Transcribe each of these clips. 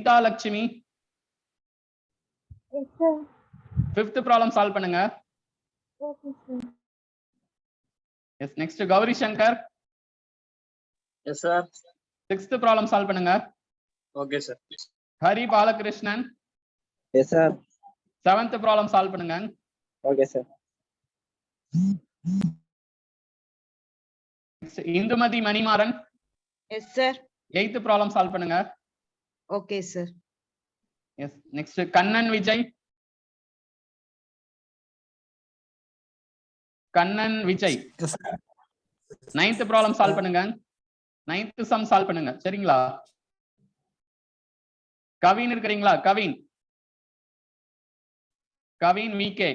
Geeta Lakshmi. Yes, sir. Fifth problem solve பண்ணுங்க. Okay, sir. Yes, next Gauri Shankar. Yes, sir. Sixth problem solve பண்ணுங்க. Okay, sir. Hari Balakrishnan. Yes, sir. Seventh problem solve பண்ணுங்க. Okay, sir. Next Indumati Manimaran. Yes, sir. Eighth problem solve பண்ணுங்க. Okay, sir. Yes, next Kannan Vijay. Kannan Vijay. Yes, sir. Ninth problem solve பண்ணுங்க. Ninth sum solve பண்ணுங்க. சரிங்களா? கவின் இருக்கிறீங்களா? Kavin. Kavin VK.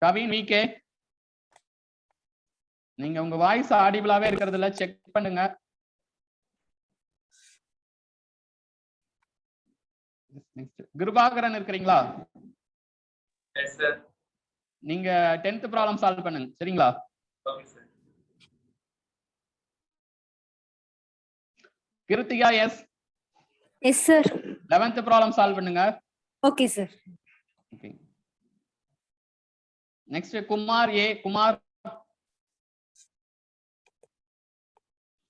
Kavin VK. நீங்க உங்க voice ஆடிபிளாவே இருக்கிறது இல்ல, செக் பண்ணுங்க. கிருபாகரன் இருக்கிறீங்களா? Yes, sir. நீங்க 10th ப்ராப்ளம் சால்வ் பண்ணுங்க. சரிங்களா? Okay, sir. Krithika S. Yes, sir. 11th problem solve பண்ணுங்க. Okay, sir. Okay. Next Kumar A. Kumar.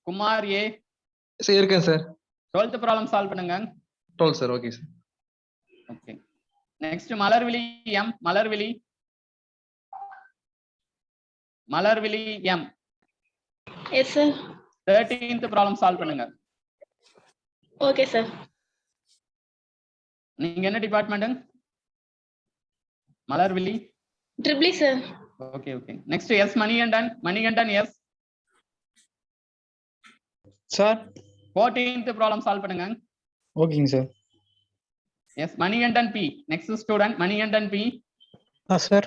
Kumar A. சரி இருக்கேன் சார். 12th ப்ராப்ளம் சால்வ் பண்ணுங்க. 12 sir. Okay sir. Okay. Next Malarvizhi M. Malarvizhi. Malarvizhi M. Yes, sir. 13th problem solve பண்ணுங்க. Okay, sir. நீங்க என்ன department? Malarvizhi. Triple E, sir. Okay okay. Next S Manikandan. Manikandan S. Sir 14th problem solve பண்ணுங்க. ஓகேங்க sir. S Manikandan B. Next student Manikandan B. Sir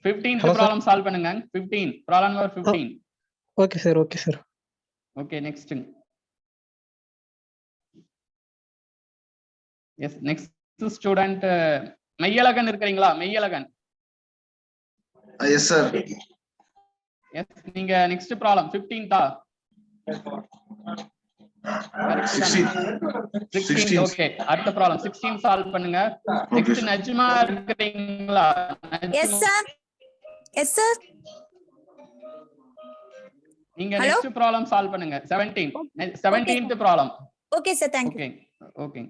15th Hello, sir. Problem solve பண்ணுங்க. 15 problem number 15. Okay sir. Okay sir. Okay next. Yes next student Meyyazhagan இருக்கிறீங்களா? Meyyazhagan. Yes, sir. Yes நீங்க next problem 15th-ஆ? 16. Okay அடுத்த problem 16 solve பண்ணுங்க. Next Najma இருக்கிறீங்களா? Yes, sir. Yes, sir. நீங்க Hello? Next problem solve பண்ணுங்க. 17th problem. Okay, sir. Thank you. Okay okay.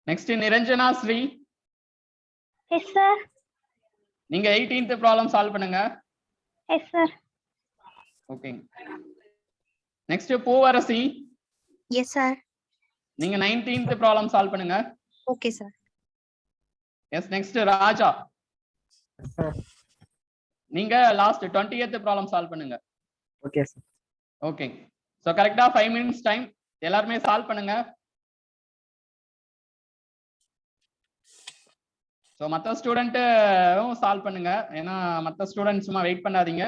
Next Niranjana Sri. Yes, sir. நீங்க 18th problem solve பண்ணுங்க. Yes, sir. Okay. Next Poovarasi. Yes, sir. நீங்க 19th problem solve பண்ணுங்க. Okay, sir. Yes next Raja. நீங்க last 20th problem solve பண்ணுங்க. Okay, sir. Okay. So கரெக்ட்டா 5 minutes time. எல்லாரும் solve பண்ணுங்க. So மத்த ஸ்டூடண்ட்டும் சால்வ் பண்ணுங்க. ஏன்னா மத்த ஸ்டூடண்ட்ஸ் சும்மா வெயிட் பண்ணாதீங்க.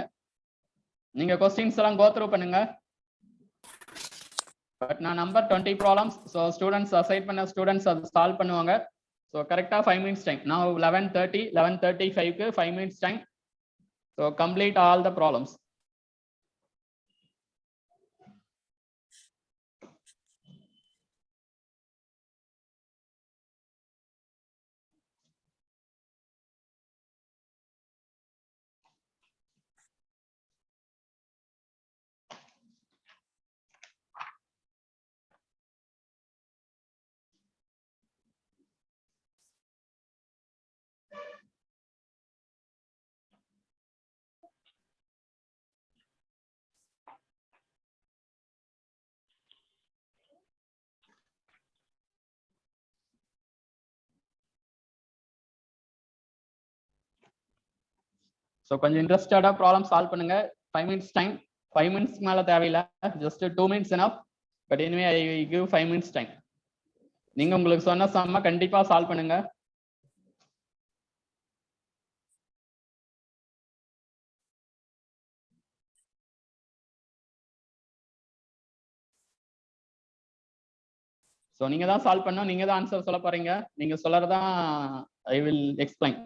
நீங்க क्वेश्चंस எல்லாம் கோ த்ரூ பண்ணுங்க. பட் நான் number 20 problems. So students assign பண்ண ஸ்டூடண்ட்ஸ் அது சால்வ் பண்ணுவாங்க. சோ கரெக்ட்டா 5 மினிட்ஸ் டைம். Now 11:30 11:35 க்கு 5 minutes time. So complete all the problems. So கொஞ்சம் இன்ட்ரெஸ்டடா ப்ராப்ளம் சால்வ் பண்ணுங்க. 5 மினிட்ஸ் டைம். 5 மினிட்ஸ் மேல தேவையில்லை. Just 2 minutes enough. But anyway I give 5 minutes time. நீங்க உங்களுக்கு சொன்ன சம்ம கண்டிப்பா சால்வ் பண்ணுங்க. ஸோ நீங்க தான் சால்வ் பண்ணணும். நீங்க தான் ஆன்சர் சொல்ல போறீங்க. நீங்க சொல்லறதான் ஐ வில் எக்ஸ்பிளைன்.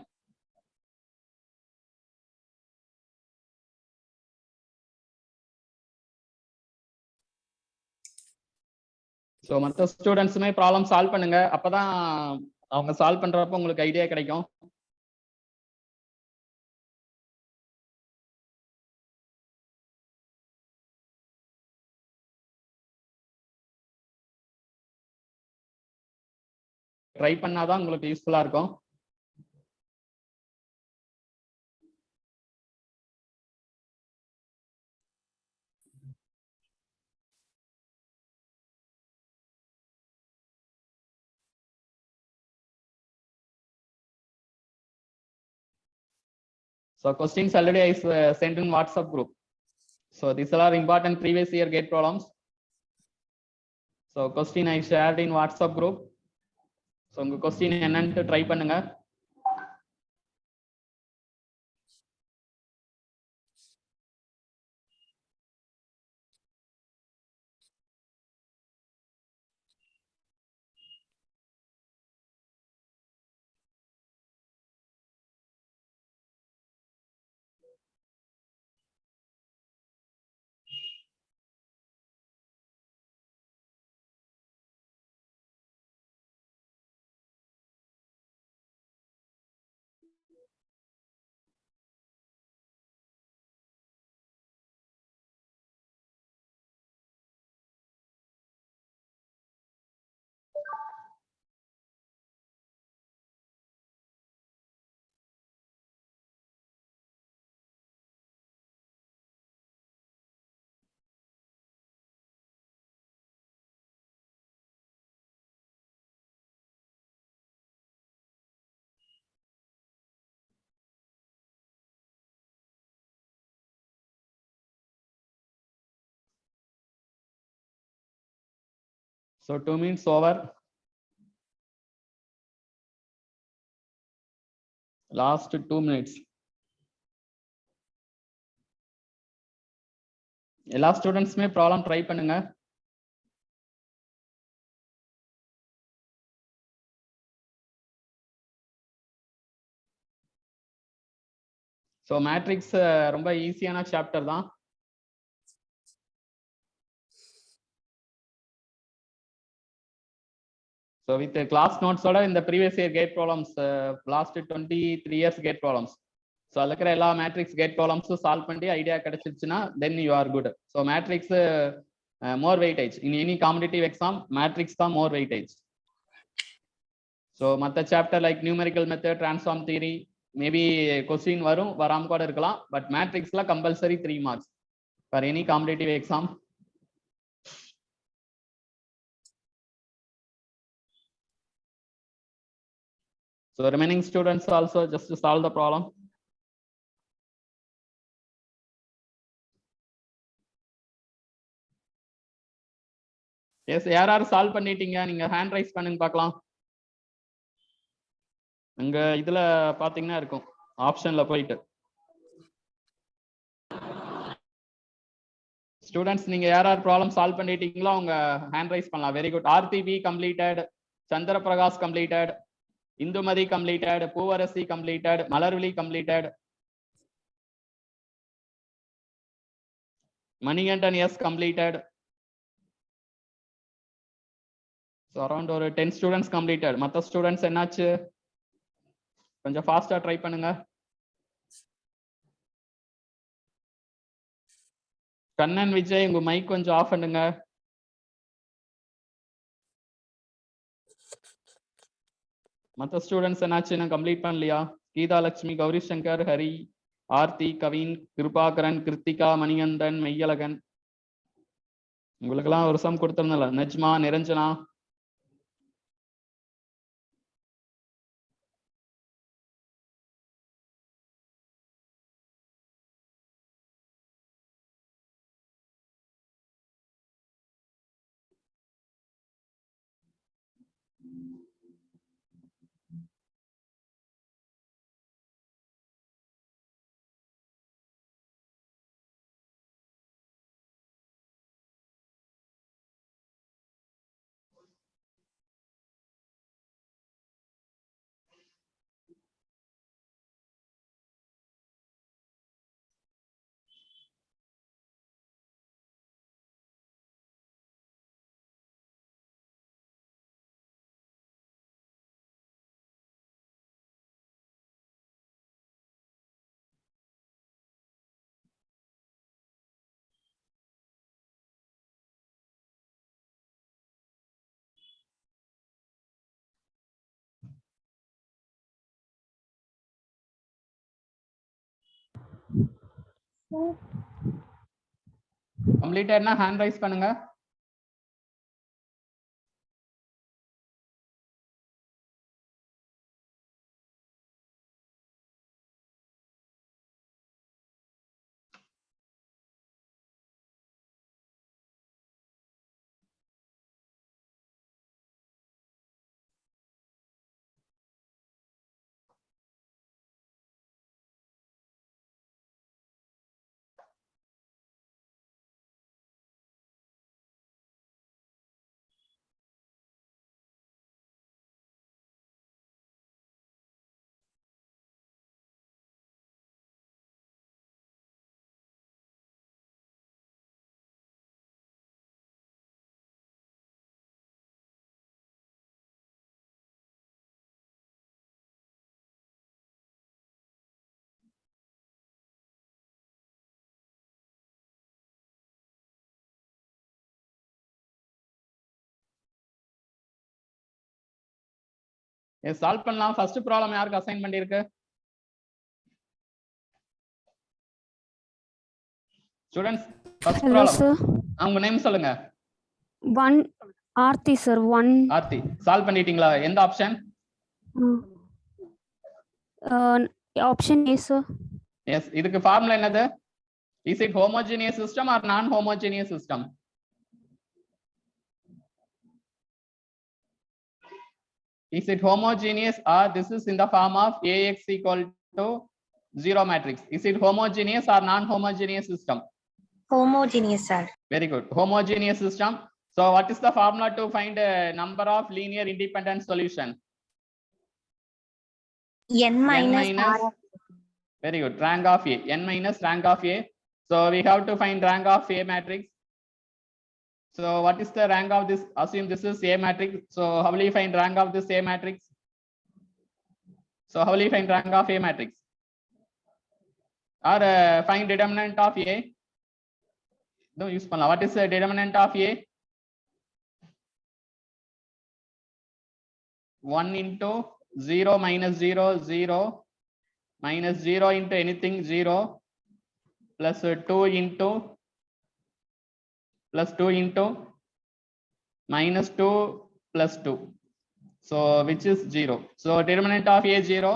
ஸோ மற்ற ஸ்டூடெண்ட்ஸுமே ப்ராப்ளம் சால்வ் பண்ணுங்க. அப்பதான் அவங்க சால்வ் பண்றப்ப உங்களுக்கு ஐடியா கிடைக்கும். ட்ரை பண்ணாதான் உங்களுக்கு யூஸ்ஃபுல்லா இருக்கும். So questions already I sent in WhatsApp group. So these are important previous year gate problems. So question I shared in WhatsApp group. So உங்க question என்னன்னு ட்ரை பண்ணுங்க. So 2 minutes over. Last 2 minutes. எல்லா ஸ்டூடெண்ட்ஸுமே problem try பண்ணுங்க. So matrix ரொம்ப ஈஸியான chapter தான். So with class நோட்ஸோட இந்த previous year GATE problems last 23 years GATE problems. So அதில் இருக்கிற எல்லா மேட்ரிக்ஸ் கேட் ப்ராப்ளம்ஸும் சால்வ் பண்ணி ஐடியா கிடைச்சிருச்சுன்னா then you are good. So matrix more weightage in any competitive exam matrix தான் மோர் வெயிட்டேஜ். ஸோ மற்ற chapter like numerical method, transform theory maybe question வரும், வராம கூட இருக்கலாம். பட் மேட்ரிக்ஸ்ல compulsory 3 marks for any competitive exam. So remaining students also just to solve the problem. Yes, யார் solve பண்ணிட்டீங்க நீங்க ஹேண்ட் ரைஸ் பண்ணுங்க பார்க்கலாம். அங்க இதுல பாத்தீங்கன்னா இருக்கும் ஆப்ஷன்ல போயிட்டு. ஸ்டூடெண்ட்ஸ் நீங்க யார் ப்ராப்ளம் சால்வ் பண்ணிட்டீங்களோ அவங்க ஹேண்ட் ரைஸ் பண்ணலாம். Very good. ஆர்டிபி completed, Chandra Prakash completed, Indumathi completed, Poovarasi completed, Malarvizhi completed, Manikandan S completed. So around ஒரு 10 ஸ்டூடெண்ட்ஸ் கம்ப்ளீட்டட். மற்ற ஸ்டூடெண்ட்ஸ் என்னாச்சு? கொஞ்சம் ஃபாஸ்டா ட்ரை பண்ணுங்க. கண்ணன் விஜய் உங்க மைக் கொஞ்சம் ஆஃப் பண்ணுங்க. மற்ற ஸ்டூடெண்ட்ஸ் என்னாச்சு இன்னும் கம்ப்ளீட் பண்ணலையா? கீதா லட்சுமி, கௌரி சங்கர், ஹரி, ஆர்த்தி, கவின், கிருபாகரன், கிருத்திகா, மணிகண்டன், மெய்யழகன். உங்களுக்கெல்லாம் ஒரு சம் கொடுத்திருந்தல. நஜ்மா, நிரஞ்சனா. கம்ப்ளீட்டட்னா ஹேண்ட் ரைஸ் பண்ணுங்க. சால்வ் பண்ணலாம். ஃபர்ஸ்ட் ப்ராப்ளம் யாருக்கு அசைன் பண்ணிருக்கு? Students first Hello, problem. sir. உங்க நேம் சொல்லுங்க. One Aarti, sir. One. Aarti solve பண்ணிட்டீங்களா? எந்த option? Option A, sir. Yes. இதுக்கு ஃபார்முலா என்னது? Is it homogeneous system or non homogeneous system? Is it homogeneous or this is in the form of AX equal to 0 matrix? Is it homogeneous or non-homogeneous system? Homogeneous, sir. Very good. Homogeneous system. So what is the formula to find a number of linear independent solution? N minus R. Very good. Rank of A. N minus rank of A. So we have to find rank of A matrix. So what is the rank of this? Assume this is A matrix. So how will you find rank of this A matrix? So how will you find rank of A matrix? Or find determinant of A? No use பண்ணலாம். What is the determinant of A? 1 into 0 minus 0, 0 minus 0 into anything 0 plus 2 into plus 2 into minus 2 plus 2. So which is 0. So determinant of A 0.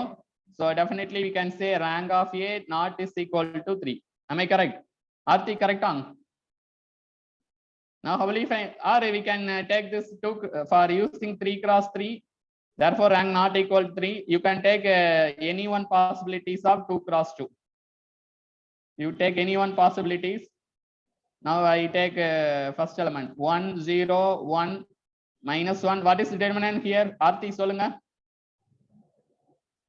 So definitely we can say rank of A not is equal to 3. Am I correct? Aarthi, correct on? Now how will you find? Or we can take this 2 for using 3 cross 3. Therefore rank not equal to 3. You can take any one possibilities of 2 cross 2. You take any one possibilities. Now I take first element 1 0 1 minus 1. What is the determinant here? Aarthi சொல்லுங்க.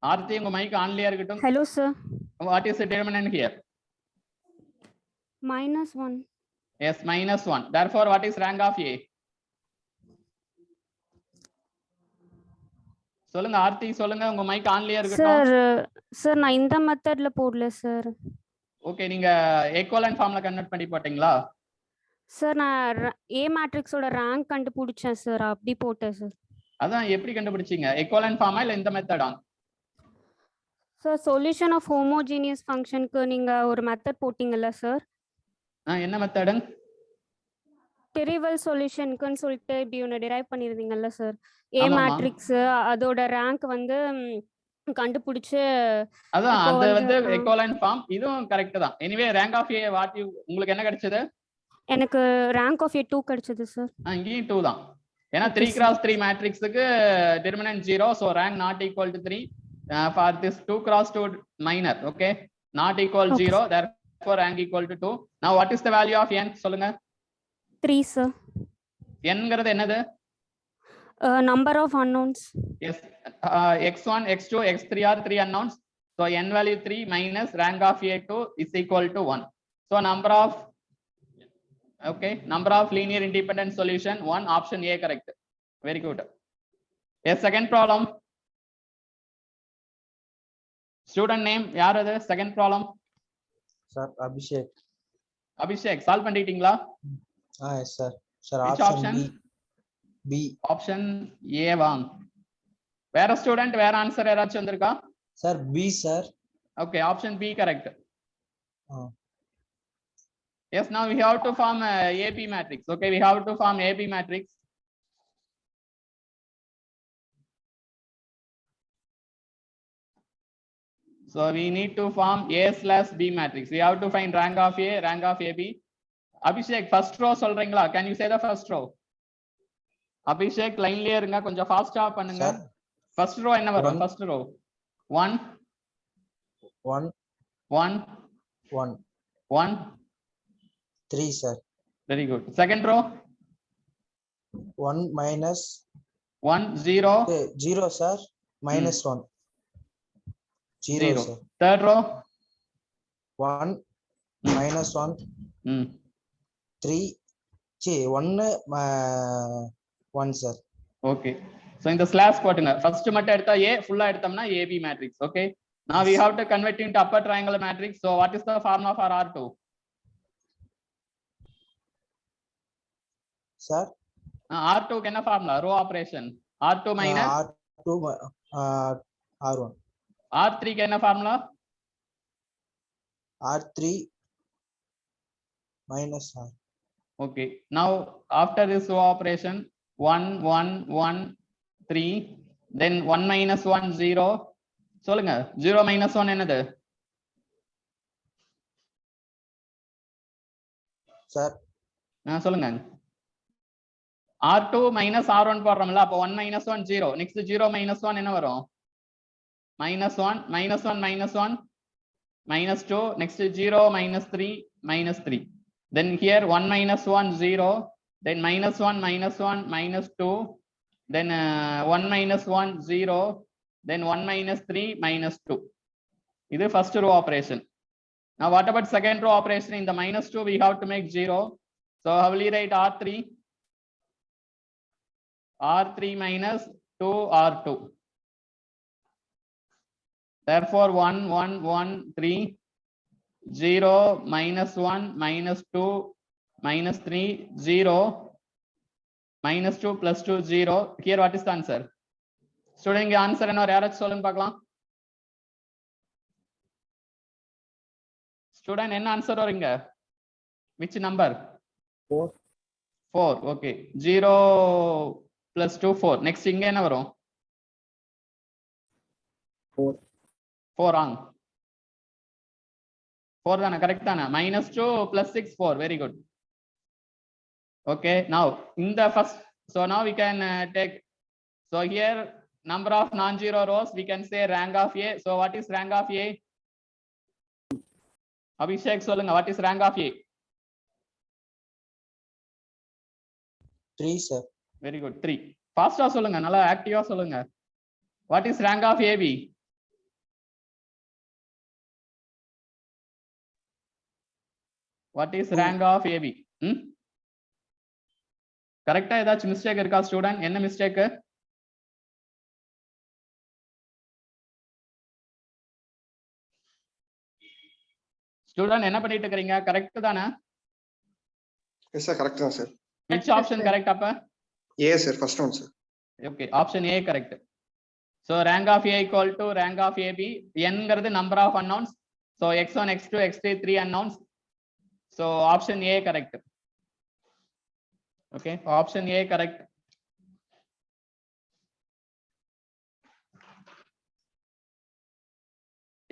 Aarthi உங்க mic ஆன்லயே இருக்கட்டும். Hello, sir. What is the determinant here? Minus 1. Yes, minus 1. Therefore what is rank of A? சொல்லுங்க ஆர்த்தி சொல்லுங்க, உங்க mic ஆன்லயே இருக்கட்டும். Sir, நான் இந்த மெத்தட்ல போடல சார். ஓகே, நீங்க ஈக்குவலன்ட் ஃபார்ம்ல கன்வெர்ட் பண்ணி போட்டீங்களா? சார் நான் A மேட்ரிக்ஸோட ரேங்க் கண்டுபிடிச்சேன் சார், அப்படி போட்டேன் சார். அதான் எப்படி கண்டுபிடிச்சீங்க? ஈக்குவலன்ட் ஃபார்மா இல்ல இந்த மெத்தடா? சார் சொல்யூஷன் ஆஃப் ஹோமோஜீனியஸ் ஃபங்க்ஷனுக்கு நீங்க ஒரு மெத்தட் போட்டீங்கல்ல சார்? என்ன மெத்தட்? டெரிவல் சொல்யூஷனுக்குன்னு சொல்லிட்டு இப்படி ஒன்று டிரைவ் பண்ணியிருந்தீங்கல்ல சார். A மேட்ரிக்ஸ் அதோட ரேங்க் வந்து கண்டுபிடிச்சு, அதான் அது வந்து ஈக்குவலன்ட் ஃபார்ம். இதுவும் கரெக்ட் தான். Anyway rank of A what you, உங்களுக்கு என்ன கிடைச்சது? எனக்கு ரேங்க் ஆஃப் A 2 கிடைச்சது சார். இங்கேயும் 2 தான். ஏன்னா 3 cross 3 மேட்ரிக்ஸுக்கு determinant 0, so rank not equal to 3. For this 2 cross 2 minor, okay, not equal 0, therefore rank equal to 2. Now what is the value of n? சொல்லுங்க. 3 sir. n ங்கிறது என்னது? Number of unknowns. Yes, x1 x2 x3 are 3 unknowns, so n value 3 minus rank of A2 is equal to 1. So number of, okay, number of linear independent solution 1, option A correct. Very good. Yes, second problem. Student name yaar adu? Second problem sir Abhishek. Abhishek solve பண்ணிட்டீங்களா? Yes sir. Sir Which option B. Option A வாங்க. வேற student வேற answer யாராச்சும் வந்திருக்கா? Sir B sir. Okay, option B correct. Yes, now we have to form a AP matrix. Okay, we have to form AP matrix. So we need to form A/B matrix. We have to find rank of A, rank of AB. Abhishek, first row சொல்றீங்களா? Can you say the first row? Abhishek, லைன்லயே இருங்க, கொஞ்சம் ஃபாஸ்டா பண்ணுங்க. Sir. First row என்ன வரும்? One. First row 1 1 1 1 1 3 sir. Very good. Second row 1 minus 1 0 0 sir, minus 1 0 0. sir. Third row 1 minus 1 3 1 1 sir. Okay. So in the slash போட்டுங்க. First மட்டும் எடுத்தா A, full-ஆ எடுத்தோம்னா AB matrix. Okay. Now we have to convert into upper triangular matrix. So what is the formula for R2? Sir. R2 க்கு என்ன formula? Row operation. R2 minus R2 R1. R3 க்கு என்ன formula? R3 minus R. Okay. Now after this row operation 1 1 1 3, then 1 minus 1 0. சொல்லுங்க, 0 minus 1 என்னது? Sir. சொல்லுங்க. R2 minus R1 போடுறோம்ல, அப்போ 1 minus 1 0. Next 0 minus 1 என்ன வரும்? minus 1 minus 1 minus 1 minus 2. Next 0 minus 3 minus 3. Then here 1 minus 1 0. Then minus 1 minus 1 minus 2. Then 1 minus 1 0. Then 1 minus 3 minus 2. This is first row operation. Now what about second row operation? In the minus 2 we have to make 0. So how will you write R3? R3 minus 2 R2. Therefore 1 1 1 3 0 minus 1 minus 2 minus 3 0 minus 2 plus 2 0. Here what is the answer? Student answer என்ன யாராச்சும் சொல்லுங்க பார்க்கலாம். Student என்ன answer வருங்க? Which number? 4. 4. Okay. 0 plus 2 4. Next இங்க என்ன வரும்? 4. 4 wrong. 4 தானே, கரெக்ட் தானே? minus 2 plus 6 4. Very good. Okay. Now in the first, so now we can take, so here number of non-zero rows, we can say rank of A. So what is rank of A? Abhishek சொல்லுங்க, what is rank of A? 3 sir. Very good. 3. Faster சொல்லுங்க, நல்லா ஆக்டிவா சொல்லுங்க. What is rank of AB? What is rank of AB? கரெக்டா ஏதாச்சும் mistake இருக்கா student? என்ன mistake? Student என்ன பண்ணிட்டு இருக்கீங்க? கரெக்ட் தானே? எஸ் சார், கரெக்ட் தான் சார். Which option correct அப்ப? A sir, first one sir. Okay, option A correct. So rank of A equal to rank of AB. N ங்கிறது number of unknowns. So x1 x2 x3 3 unknowns. So option A correct. Okay, option A correct.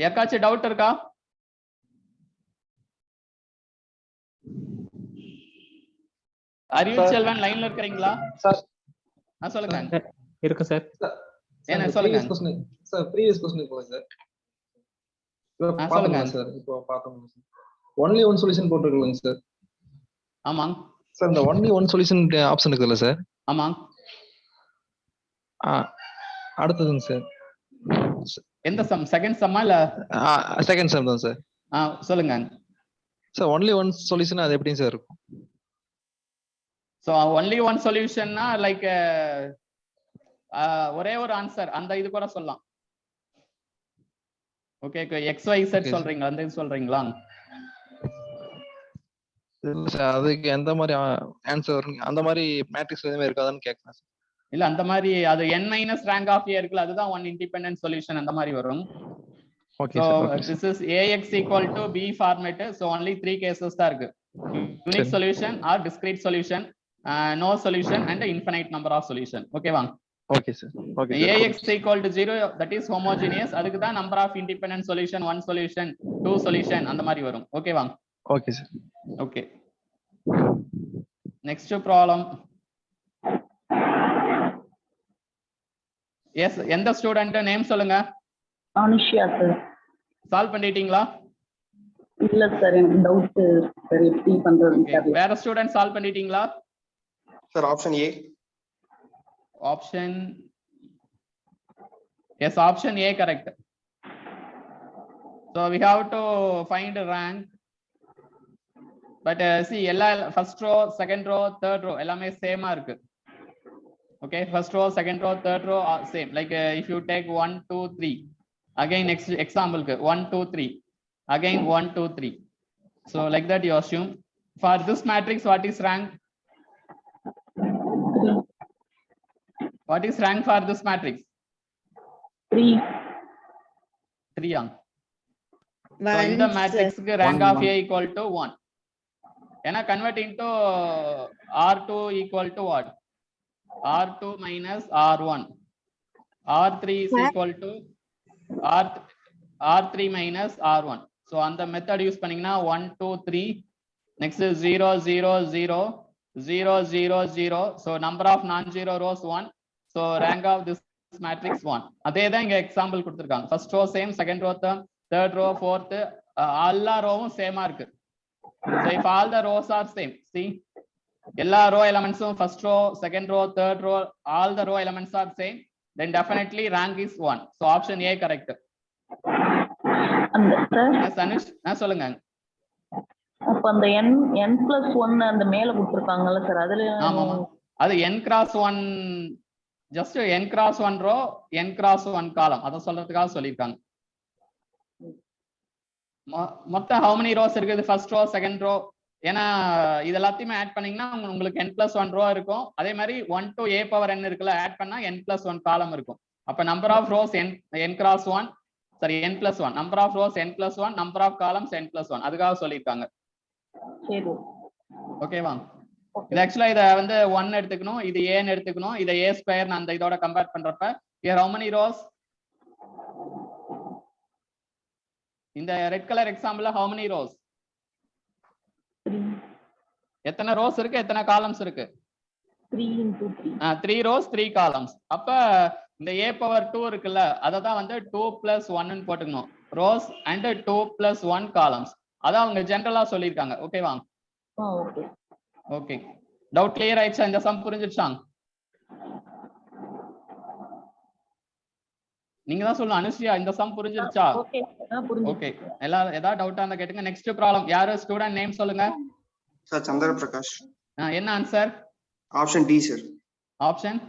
யாக்காச்சும் doubt இருக்கா? அறிவு செல்வன் லைன்ல இருக்கீங்களா sir? சொல்லுங்க. இருக்கு sir. என்ன சொல்லுங்க sir? Previous question போங்க சார். சொல்லுங்க சார். இப்போ பார்த்தோம் சார். only one solution போட்டுருக்கீங்க சார். ஆமா சார், இந்த only one solution ஆப்ஷன் இருக்குல்ல சார்? ஆமா. அடுத்ததுங்க சார். எந்த சம்? செகண்ட் சம்மா இல்ல செகண்ட் சம் தான் சார். சொல்லுங்க சார். only one solution அது எப்படிங்க சார் இருக்கும்? So only one solution na like ஒரே ஒரு ஆன்சர் அந்த இது கூட சொல்லலாம். ஓகே, XYZ சொல்றீங்களா? அந்த இது சொல்றீங்களா? இல்ல சார், அதுக்கு எந்த மாதிரி ஆன்சர் வரும்? அந்த மாதிரி மேட்ரிக்ஸ் எதுவுமே இருக்காதான்னு கேட்கலாம் சார். இல்ல அந்த மாதிரி அது n minus rank of A இருக்குல்ல, அதுதான் ஒன் இண்டிபெண்டன்ட் சொல்யூஷன் அந்த மாதிரி வரும். Okay So sir, okay this is AX equal to B format. So only 3 cases தான் இருக்கு. Unique சரி. solution or discrete solution, no solution and infinite number of solution. Okay வாங்க. Okay sir, okay sir. AX equal to 0, that is homogeneous. அதுக்கு தான் number of independent solution, 1 solution, 2 solution அந்த மாதிரி வரும். Okay வாங்க. Okay sir. Okay. Next problem. Yes, எந்த student name சொல்லுங்க. Anushiya sir. Solve பண்ணிட்டீங்களா? இல்ல சார், எனக்கு டவுட் சார், எப்படி பண்றதுன்னு தெரியல. வேற ஸ்டூடெண்ட் சால்வ் பண்ணிட்டீங்களா? Sir option A. Option, yes, option A correct. So we have to find rank, but see எல்லா first row, second row, third row எல்லாமே சேமா இருக்கு. Okay, first row, second row, third row are same. Like if you take 1 2 3, again next example 1 2 3, again 1 2 3. So like that you assume. For this matrix, what is rank? What is rank for this matrix? 3. 3 on. So in the matrix rank of A equal to 1. And convert into R2 equal to what? R2 minus R1. R3 is equal to R3 minus R1. So on the method use பண்ணீங்கன்னா 1 2 3, next is 0 0 0 0 0 0. So number of non-zero rows 1. So rank of this matrix 1. அதே தான் இங்க example கொடுத்திருக்காங்க. First row same, second row third row, fourth, எல்லா ரோவும் சேமா இருக்கு. So if all the rows are same, see, எல்லா row elements, first row, second row, third row, all the row elements are same, then definitely rank is 1. So option A correct. அந்த sir, Yes, Anush, சொல்லுங்க. அப்ப அந்த n+1 அந்த மேல கொடுத்திருக்காங்கல்ல sir, அதுல ஆமாமா, அது n cross 1, just n cross 1 row, n cross 1 column, அத சொல்றதுக்காக சொல்லிருக்காங்க. மொத்தம் how many rows இருக்குது? first row, second row. ஏன்னா இது எல்லாத்தையுமே ஆட் பண்ணீங்கன்னா உங்களுக்கு n+1 row இருக்கும். அதே மாதிரி 1 to a power n இருக்குல்ல, ஆட் பண்ணா n+1 காலம் இருக்கும். அப்ப number of rows n cross 1, sorry n+1, number of rows n+1, number of columns n+1, அதுக்காக சொல்லிருக்காங்க. சரி, ஓகேவா? இது ஆக்சுவலா இத வந்து 1 எடுத்துக்கணும், இது a ன்னு எடுத்துக்கணும், இத a ஸ்கொயர் அந்த இதோட கம்பேர் பண்றப்ப here how many rows? இந்த ரெட் கலர் எக்ஸாம்பிள்ல how many rows? எத்தனை ரோஸ் இருக்கு, எத்தனை காலம்ஸ் இருக்கு? 3 into 3. 3 rows 3 columns. அப்ப இந்த a power 2 இருக்குல்ல, அத தான் வந்து 2 plus 1 ன்னு போட்டுக்கணும். rows and 2 plus 1 columns. அத அவங்க ஜெனரலா சொல்லிருக்காங்க. ஓகேவா? ஓகே. ஓகே. டவுட் கிளியர் ஆயிடுச்சா? இந்த சம் புரிஞ்சிடுச்சா? நீங்க தான் சொல்லணும் அனுஷ்யா, இந்த சம் புரிஞ்சிடுச்சா? ஓகே, புரிஞ்சுது. ஓகே. எல்லாரும் ஏதாவது டவுட்டா இருந்தா கேட்டுங்க. Next problem. யாரு ஸ்டூடண்ட் நேம் சொல்லுங்க. சார் சந்திர பிரகாஷ். என்ன answer? Option D sir. Option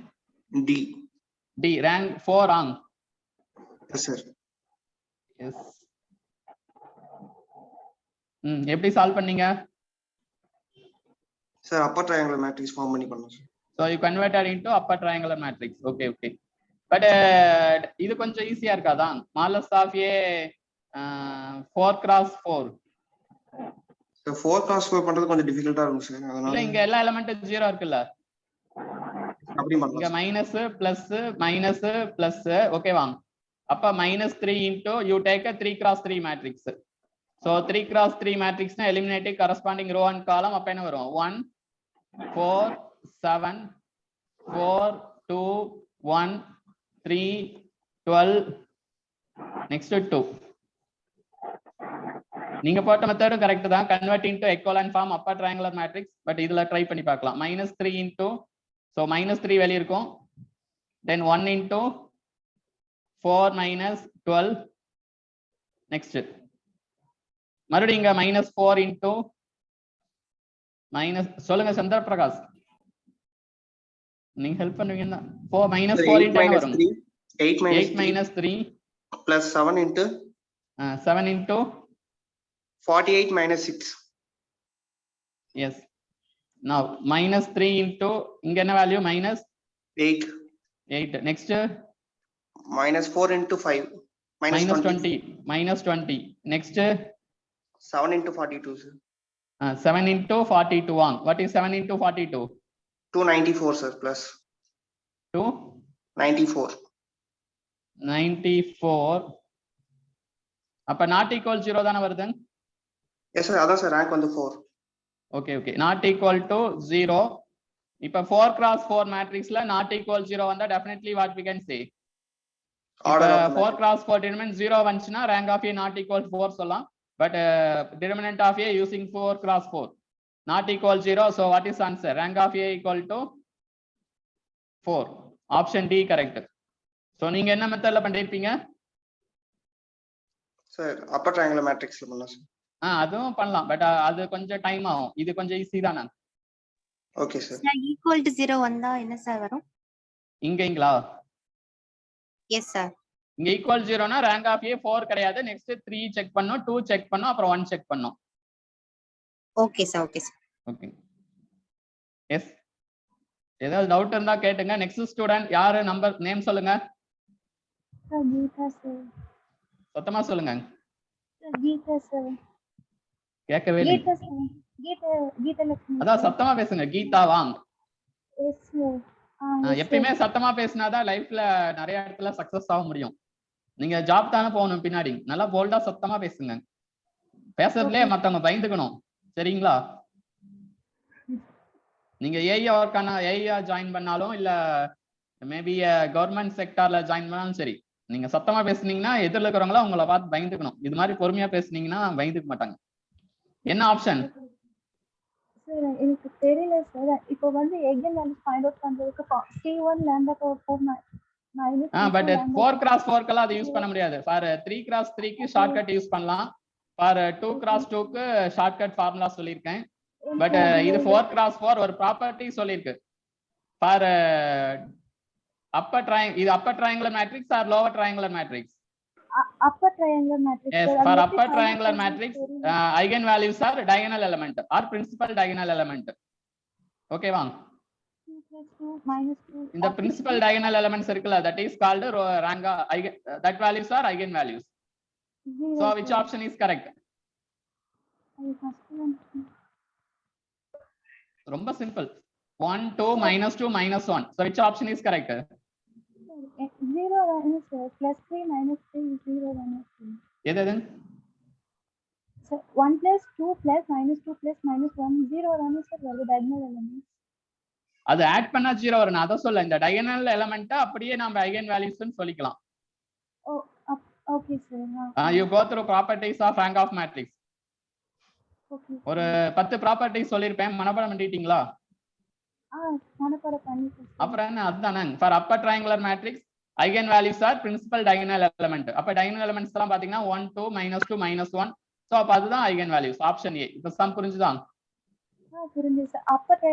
D. D, rank 4 wrong. Yes sir. Yes. எப்படி சால்வ் பண்ணீங்க? Sir upper triangular matrix form பண்ணி பண்ணோம் sir. So you converted into upper triangular matrix. Okay, okay. But இது கொஞ்சம் ஈஸியா இருக்காதா? modulus of A 4 cross 4. Sir 4 cross 4 பண்றது கொஞ்சம் டிஃபிகல்ட்டா இருக்கும் சார். அதனால இல்ல இங்க எல்லா எலிமெண்ட்டும் 0 இருக்குல்ல. அப்படி பண்ணலாம். இங்க மைனஸ் பிளஸ் ஓகேவா? அப்ப -3 into you take a 3 cross 3 matrix. So 3 cross 3 matrix na eliminating corresponding row and column. அப்ப என்ன வரும்? 1 4 7 4 2 1 3 12 next 2. நீங்க போட்ட மெத்தடும் கரெக்ட் தான். Convert into equivalent form upper triangular matrix. But இதுல ட்ரை பண்ணி பார்க்கலாம். -3 into, so -3 வெளிய இருக்கும். then 1 into 4 minus 12 next. மறுபடியும் இங்க -4 into சொல்லுங்க சந்திர பிரகாஷ், நீங்க ஹெல்ப் பண்ணுவீங்கன்னா. -4 into என்ன வரும்? 8 minus 3 plus 7 into 7 into 48 minus 6. Yes. Now -3 into இங்க என்ன value? -8. Next -4 into 5 minus 20. minus 20. Next, 7 into 42, sir. 7 into 42 on. What is 7 into 42? 294, sir, plus 294. 94. அப்ப not equal 0 தான வருது? Yes, sir. அதான் sir rank வந்து 4. Okay. Not equal to 0. இப்ப 4 cross 4 matrixல not equal 0 வந்தா definitely what we can say? Order of the 4 matrix. cross 4 determinant 0 வந்துச்சுன்னா rank of A not equal 4 சொல்லலாம். But determinant of A using 4 cross 4 not equal 0. So what is answer? Rank of A equal to 4. Option D correct. So நீங்க என்ன மெத்தட்ல பண்ணிருப்பீங்க? Sir, upper triangular matrixல பண்ணலாம் sir. அதுவும் பண்ணலாம். But அது கொஞ்சம் டைம் ஆகும். இது கொஞ்சம் ஈஸி தானே. Okay, sir. equal to 0 வந்தா என்ன சார் வரும்? இங்கங்களா? Yes sir. இங்க ஈக்குவல் 0னா rank of A 4 கிடையாது. நெக்ஸ்ட் 3 செக் பண்ணனும், 2 செக் பண்ணனும், அப்புறம் 1 செக் பண்ணனும். Okay sir. ஓகே. எஸ். ஏதாவது டவுட் இருந்தா கேட்டுங்க. நெக்ஸ்ட் ஸ்டூடண்ட் யாரு நம்பர் நேம் சொல்லுங்க. கீதா சார். சத்தமா சொல்லுங்க. கீதா சார். கேட்கவே இல்லை. கீதா சார். கீதா லட்சுமி. அதான் சத்தமா பேசுங்க. கீதா வாங்க. Yes sir. எப்பயுமே சத்தமா பேசினாதான் லைஃப்ல நிறைய இடத்துல சக்சஸ் ஆக முடியும். நீங்க ஜாப் தானே போகணும் பின்னாடி. நல்லா போல்டா சத்தமா பேசுங்க. பேசுறதுலயே மத்தவங்க பயந்துக்கணும். சரிங்களா? நீங்க ஏஐயா ஜாயின் பண்ணாலும் இல்ல மேபி கவர்மெண்ட் செக்டார்ல ஜாயின் பண்ணாலும் சரி, நீங்க சத்தமா பேசுனீங்கன்னா எதிரில் இருக்கிறவங்கள உங்களை பார்த்து பயந்துக்கணும். இது மாதிரி பொறுமையா பேசுனீங்கன்னா பயந்துக்க மாட்டாங்க. என்ன ஆப்ஷன்? சார் எனக்கு தெரியல சார். இப்போ வந்து எகெயின் வந்து ஃபைண்ட் அவுட் பண்றதுக்கு C1 lambda power 4 minus but 4 cross 4 கெல்லாம் அதை யூஸ் பண்ண முடியாது. ஃபார் 3 cross 3 க்கு ஷார்ட்கட் யூஸ் பண்ணலாம். ஃபார் 2 cross 2 க்கு ஷார்ட்கட் ஃபார்முலா சொல்லியிருக்கேன். பட் இது 4 cross 4 ஒரு ப்ராப்பர்ட்டி சொல்லியிருக்கு. ஃபார் இது upper triangular matrix or lower triangular matrix? upper triangular matrix. Yes, for upper triangular matrix, eigen values are diagonal element or principal diagonal element. Okay, வாங்க. 2 minus 2. In the principal diagonal elements circle, that is called rank. That values are eigen values. So which option is correct? ரொம்ப simple. 1 2 minus 2 minus 1. So which option is correct? 0 minus plus 3 minus 3 is 0 minus 3. எது? So 1 plus 2 plus minus 2 plus minus 1 0 minus the diagonal element. அது add பண்ணா 0 வரும். நான் அத சொல்ல. இந்த diagonal element அப்படியே நாம eigen values னு சொல்லிக்கலாம். Oh, okay sir. You go through properties of rank of matrix. Okay. ஒரு 10 ப்ராப்பர்ட்டிஸ் சொல்லிருப்பேன். மனப்பாடம் பண்ணிட்டீங்களா? மனப்பாடம் பண்ணிட்டேன். அப்புறம் என்ன அதுதானே. For upper triangular matrix, eigen values are principal diagonal element. அப்ப diagonal elements எல்லாம் பாத்தீங்கன்னா 1 2 minus 2 minus 1. சோ அப்ப அதுதான் eigen values. Option A. இப்ப சம் புரிஞ்சுதா? புரிஞ்சு சார். அப்பர்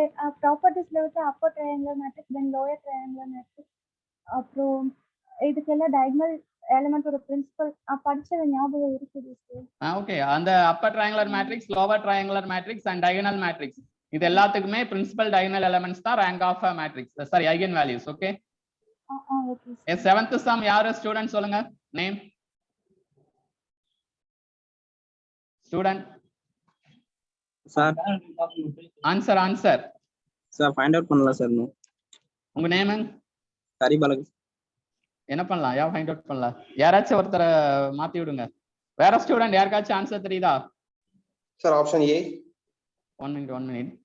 ப்ராப்பர்ட்டிஸ்ல வந்து Appar triangular matrix then lower triangular matrix. அப்புறம் இதுக்கெல்லாம் diagonal element ஒரு பிரின்சிபல் படிச்சது ஞாபகம் இருக்குது சார். ஓகே. அந்த upper triangular matrix, lower triangular matrix and diagonal matrix இது எல்லாத்துக்குமே principal diagonal elements தான் rank of a matrix. Sorry, eigen values. Okay. Okay. Yes, 7th sum யாரு ஸ்டூடண்ட் சொல்லுங்க. Name student. Sir answer. Sir find out பண்ணலாம் sir. உங்க name? கரிபாலகு. என்ன பண்ணலாம்? யா find out பண்ணலாம். யாராச்சும் ஒருத்தரை மாத்தி விடுங்க. வேற ஸ்டூடண்ட் யாருக்காச்சும் ஆன்சர் தெரியுதா? Sir option A. 1 minute.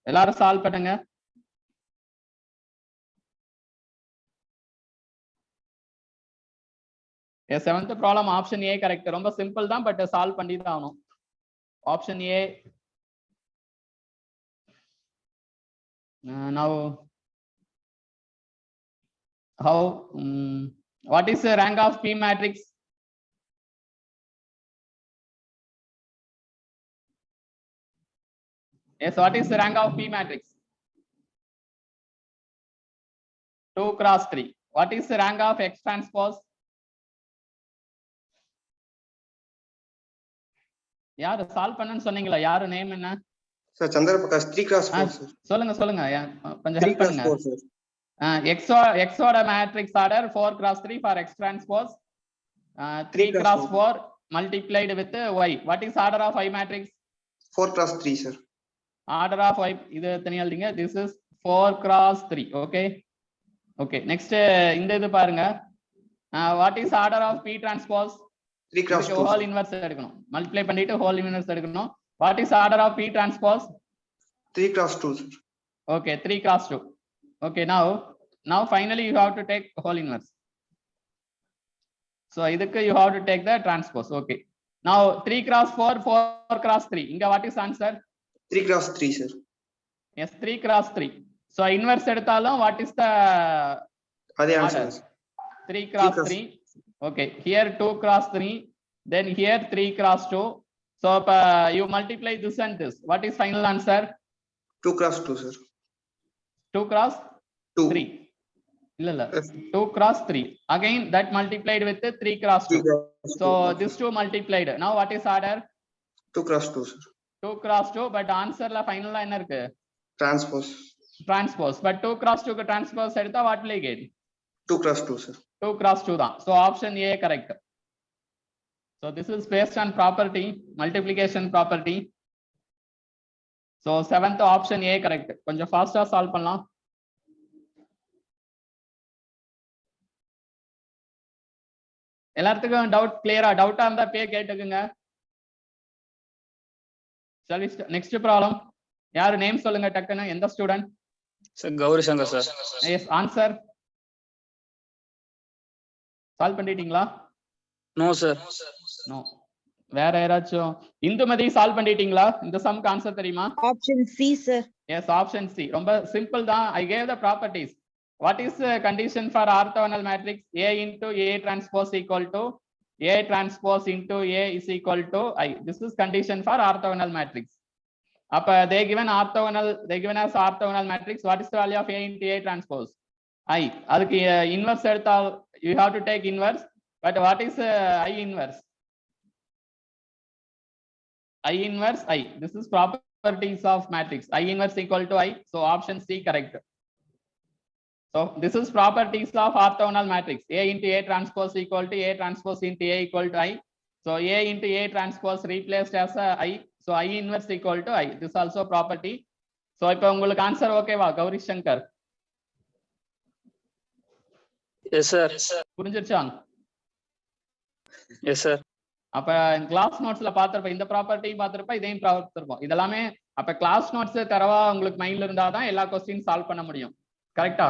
எல்லாரும் சால்வ் பண்ணுங்க. Seventh problem option A correct. ரொம்ப சிம்பிள் தான், பட் சால்வ் பண்ணி தான் ஆகணும். Option A. Now how what is the rank of P matrix? Yes, what is the rank of P matrix? 2 cross 3. What is the rank of X transpose? யாரு solve பண்ணன்னு சொன்னீங்களா? யாரு name என்ன? Sir, Chandra Prakash, 3 cross 4, sir. சொல்லுங்க கொஞ்சம் 3 help cross பண்ணுங்க. 4, sir. Xோட matrix order 4x3 for X transpose. 3 cross cross 4 multiplied with Y. What is order of Y matrix? 4 cross 3, sir. Order of Y இது தனியா எழுதிங்க. This is 4 cross 3. Okay. Next இந்த இது பாருங்க. What is order of P transpose? 3 cross 2, whole sir. inverse எடுக்கணும். Multiply பண்ணிட்டு whole inverse எடுக்கணும். What is order of P transpose? 3 cross 2, sir. Okay, 3 cross 2. Okay, now finally you have to take whole inverse. So idukku you have to take the transpose. Okay. Now 3 cross 4, 4 cross 3. Inga what is answer? 3 cross 3, sir. Yes, 3 cross 3. So inverse eduthalum what is the Adhe answer. order? 3 cross 3. Okay, here 2 cross 3, then here 3 cross 2. So you multiply this and this. What is final answer? 2 cross 2, sir. 2 cross 2. 3. Illa. 2 cross 3. Again that multiplied with 3 cross 2. So this 2 multiplied. Now what is order? 2 cross 2, sir. 2 cross 2, but answer la final la enna irukku? Transpose. Transpose. But 2 cross 2 ku transpose edutha what will you get? 2 cross 2, sir. 2 cross 2 da. So option A correct. So this is based on property, multiplication property. So 7th option A correct. கொஞ்சம் ஃபாஸ்டா solve பண்ணலாம். எல்லாத்துக்கும் doubt கிளியரா? டவுட்டா இருந்தா பே கேட்டுக்குங்க. சரி, next problem. யாரு நேம் சொல்லுங்க டக்குன்னு. எந்த student? Sir Gowri Shankar sir. Yes, answer solve பண்ணிட்டீங்களா? No sir. நோ. வேற யாராச்சும்? இந்துமதி சால்வ் பண்ணிட்டீங்களா? இந்த சம்க்கு ஆன்சர் தெரியுமா? Option C, sir. Yes, option C. ரொம்ப சிம்பிள் தான். I gave the properties. What is the condition for orthogonal matrix? A into A transpose equal to A transpose into A is equal to I. This is condition for orthogonal matrix. அப்ப they given as orthogonal matrix. What is the value of A into A transpose? I. அதுக்கு inverse எடுத்தா you have to take inverse. But what is I inverse? I inverse I. This is properties of matrix. I inverse equal to I. So option C correct. So this is properties of orthogonal matrix. A into A transpose equal to A transpose into A equal to I. So A into A transpose replaced as I. So I inverse equal to I. This also property. So இப்போ உங்களுக்கு answer ஓகேவா Gowri Shankar? Yes sir. புரிஞ்சிருச்சா? Yes sir. அப்ப class நோட்ஸ்ல பாத்திருப்ப இந்த ப்ராப்பர்ட்டியும் பாத்திருப்ப இதையும் பார்த்திருப்போம். இதெல்லாமே அப்ப கிளாஸ் நோட்ஸ் தரவா உங்களுக்கு மைண்ட்ல இருந்தாதான் எல்லா கொஸ்டின் சால்வ் பண்ண முடியும். கரெக்டா?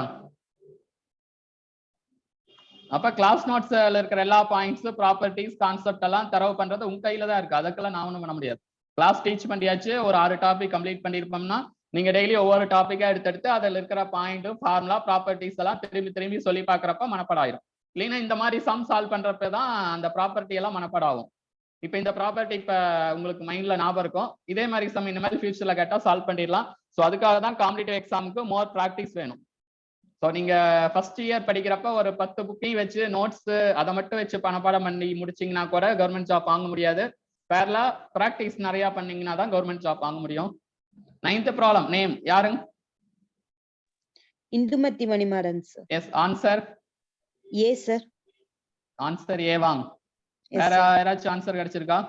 அப்ப கிளாஸ் நோட்ஸ்ல இருக்கிற எல்லா பாயிண்ட்ஸ், ப்ராப்பர்ட்டிஸ், கான்செப்ட் எல்லாம் தரவு பண்றது உங்க கையில தான் இருக்கு. அதுக்கெல்லாம் நான் ஒண்ணும் பண்ண முடியாது. கிளாஸ் டீச் பண்ணியாச்சு, ஒரு 6 டாபிக் கம்ப்ளீட் பண்ணிருப்போம்னா நீங்க டெய்லி ஒவ்வொரு டாபிக்கா எடுத்து அதுல இருக்கிற பாயிண்ட், ஃபார்முலா, ப்ராப்பர்ட்டிஸ் எல்லாம் திரும்பி சொல்லி பாக்குறப்ப மனப்பாடம் ஆயிரும். இல்லைன்னா இந்த மாதிரி சம் சால்வ் பண்றப்பதான் அந்த ப்ராப்பர்ட்டி எல்லாம் மனப்பாடம் ஆகும். இப்ப இந்த ப்ராப்பர்ட்டி இப்ப உங்களுக்கு மைண்ட்ல ஞாபகம் இருக்கும். இதே மாதிரி சம் இந்த மாதிரி ஃபியூச்சர்ல கேட்டா சால்வ் பண்ணிடலாம். ஸோ அதுக்காக தான் காம்படிட்டிவ் எக்ஸாமுக்கு மோர் ப்ராக்டிஸ் வேணும். ஸோ நீங்க ஃபர்ஸ்ட் இயர் படிக்கிறப்ப ஒரு 10 புக்கையும் வச்சு நோட்ஸ் அதை மட்டும் வச்சு பணப்பாடம் பண்ணி முடிச்சிங்கன்னா கூட கவர்மெண்ட் ஜாப் வாங்க முடியாது. பேரலா ப்ராக்டிஸ் நிறைய பண்ணீங்கன்னா தான் கவர்மெண்ட் ஜாப் வாங்க முடியும். 9th ப்ராப்ளம் நேம் யாருங்க? Indumathi Manimaran sir. Yes, answer A sir. Answer A வாங்க. வேற யாராச்சும் ஆன்சர் கிடைச்சிருக்கா?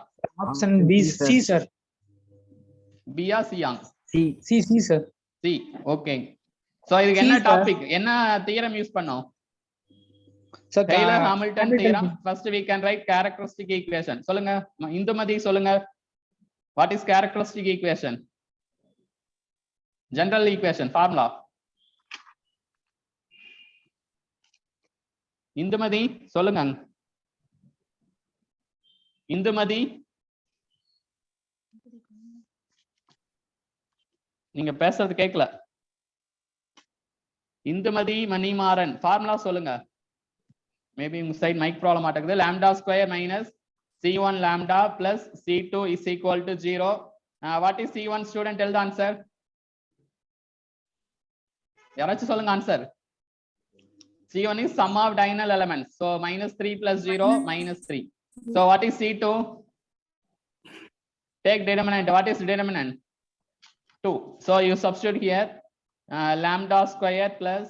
Option B C sir. பியா சியாங்? C C C sir. C. Okay. So இதுக்கு என்ன டாபிக், என்ன தியரம் யூஸ் பண்ணோம்? Sir Cayley Hamilton theorem. First we can write characteristic equation. சொல்லுங்க இந்துமதி, சொல்லுங்க. What is characteristic equation? General equation, formula. Indumathi சொல்லுங்க. இந்துமதி நீங்க பேசுறது கேட்கல. இந்துமதி மணிமாறன் ஃபார்முலா சொல்லுங்க. மேபி உங்க சைடு மைக் ப்ராப்ளம் ஆட்டக்குது. lambda square minus c1 lambda plus c2 is equal to 0. What is c1 student? Tell the answer. யாராச்சும் சொல்லுங்க answer. c1 is sum of diagonal elements. So minus 3 plus 0 minus 3. So what is c2? Take determinant. What is determinant? 2. So you substitute here lambda square plus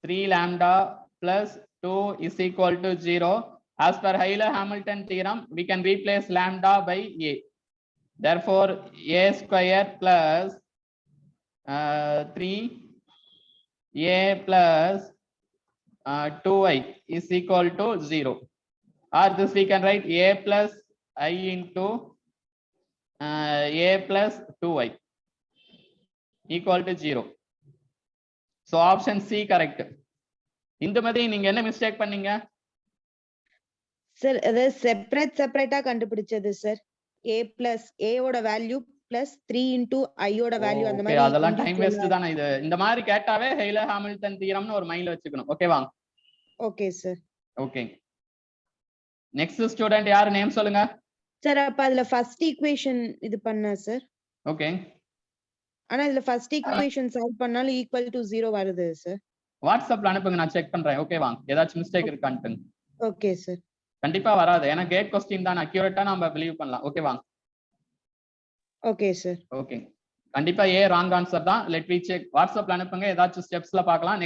3 lambda plus 2 is equal to 0. As per Euler-Hamilton theorem, we can replace lambda by a. Therefore, a square plus 3a plus 2i is equal to 0. Or this we can write a plus I into a plus 2i equal to 0. So option C correct. இந்த மாதிரி நீங்க என்ன mistake பண்ணீங்க? Sir அது செப்பரேட்டா கண்டுபிடிச்சது sir. a plus a ஓட value plus 3 into i ஓட value அந்த மாதிரி. அதெல்லாம் டைம் வேஸ்ட் தானே இது. இந்த மாதிரி கேட்டாவே ஹெய்லர் ஹாமில்டன் தியரம்னு ஒரு மைண்ட்ல வச்சுக்கணும். ஓகேவா? Okay sir. Okay. Next student யார் நேம் சொல்லுங்க? சார் அப்ப அதுல ஃபர்ஸ்ட் ஈக்குவேஷன் இது பண்ணா சார். ஓகே. ஆனா இதுல ஃபர்ஸ்ட் ஈக்குவேஷன் சால்வ் பண்ணாலும் ஈக்குவல் டு 0 வருது சார். வாட்ஸ்அப்ல அனுப்புங்க, நான் செக் பண்றேன். ஓகேவா? ஏதாச்சும் மிஸ்டேக் இருக்கான்னு. Okay sir. கண்டிப்பா வராது. ஏன்னா கேட் क्वेश्चन தான், அக்யூரேட்டா நம்ம பிலீவ் பண்ணலாம். ஓகேவா? Okay sir. ஓகே. கண்டிப்பா ஏ ராங் ஆன்சர் தான். Let me check. வாட்ஸ்அப்ல அனுப்புங்க, ஏதாச்சும் ஸ்டெப்ஸ்ல பார்க்கலாம்.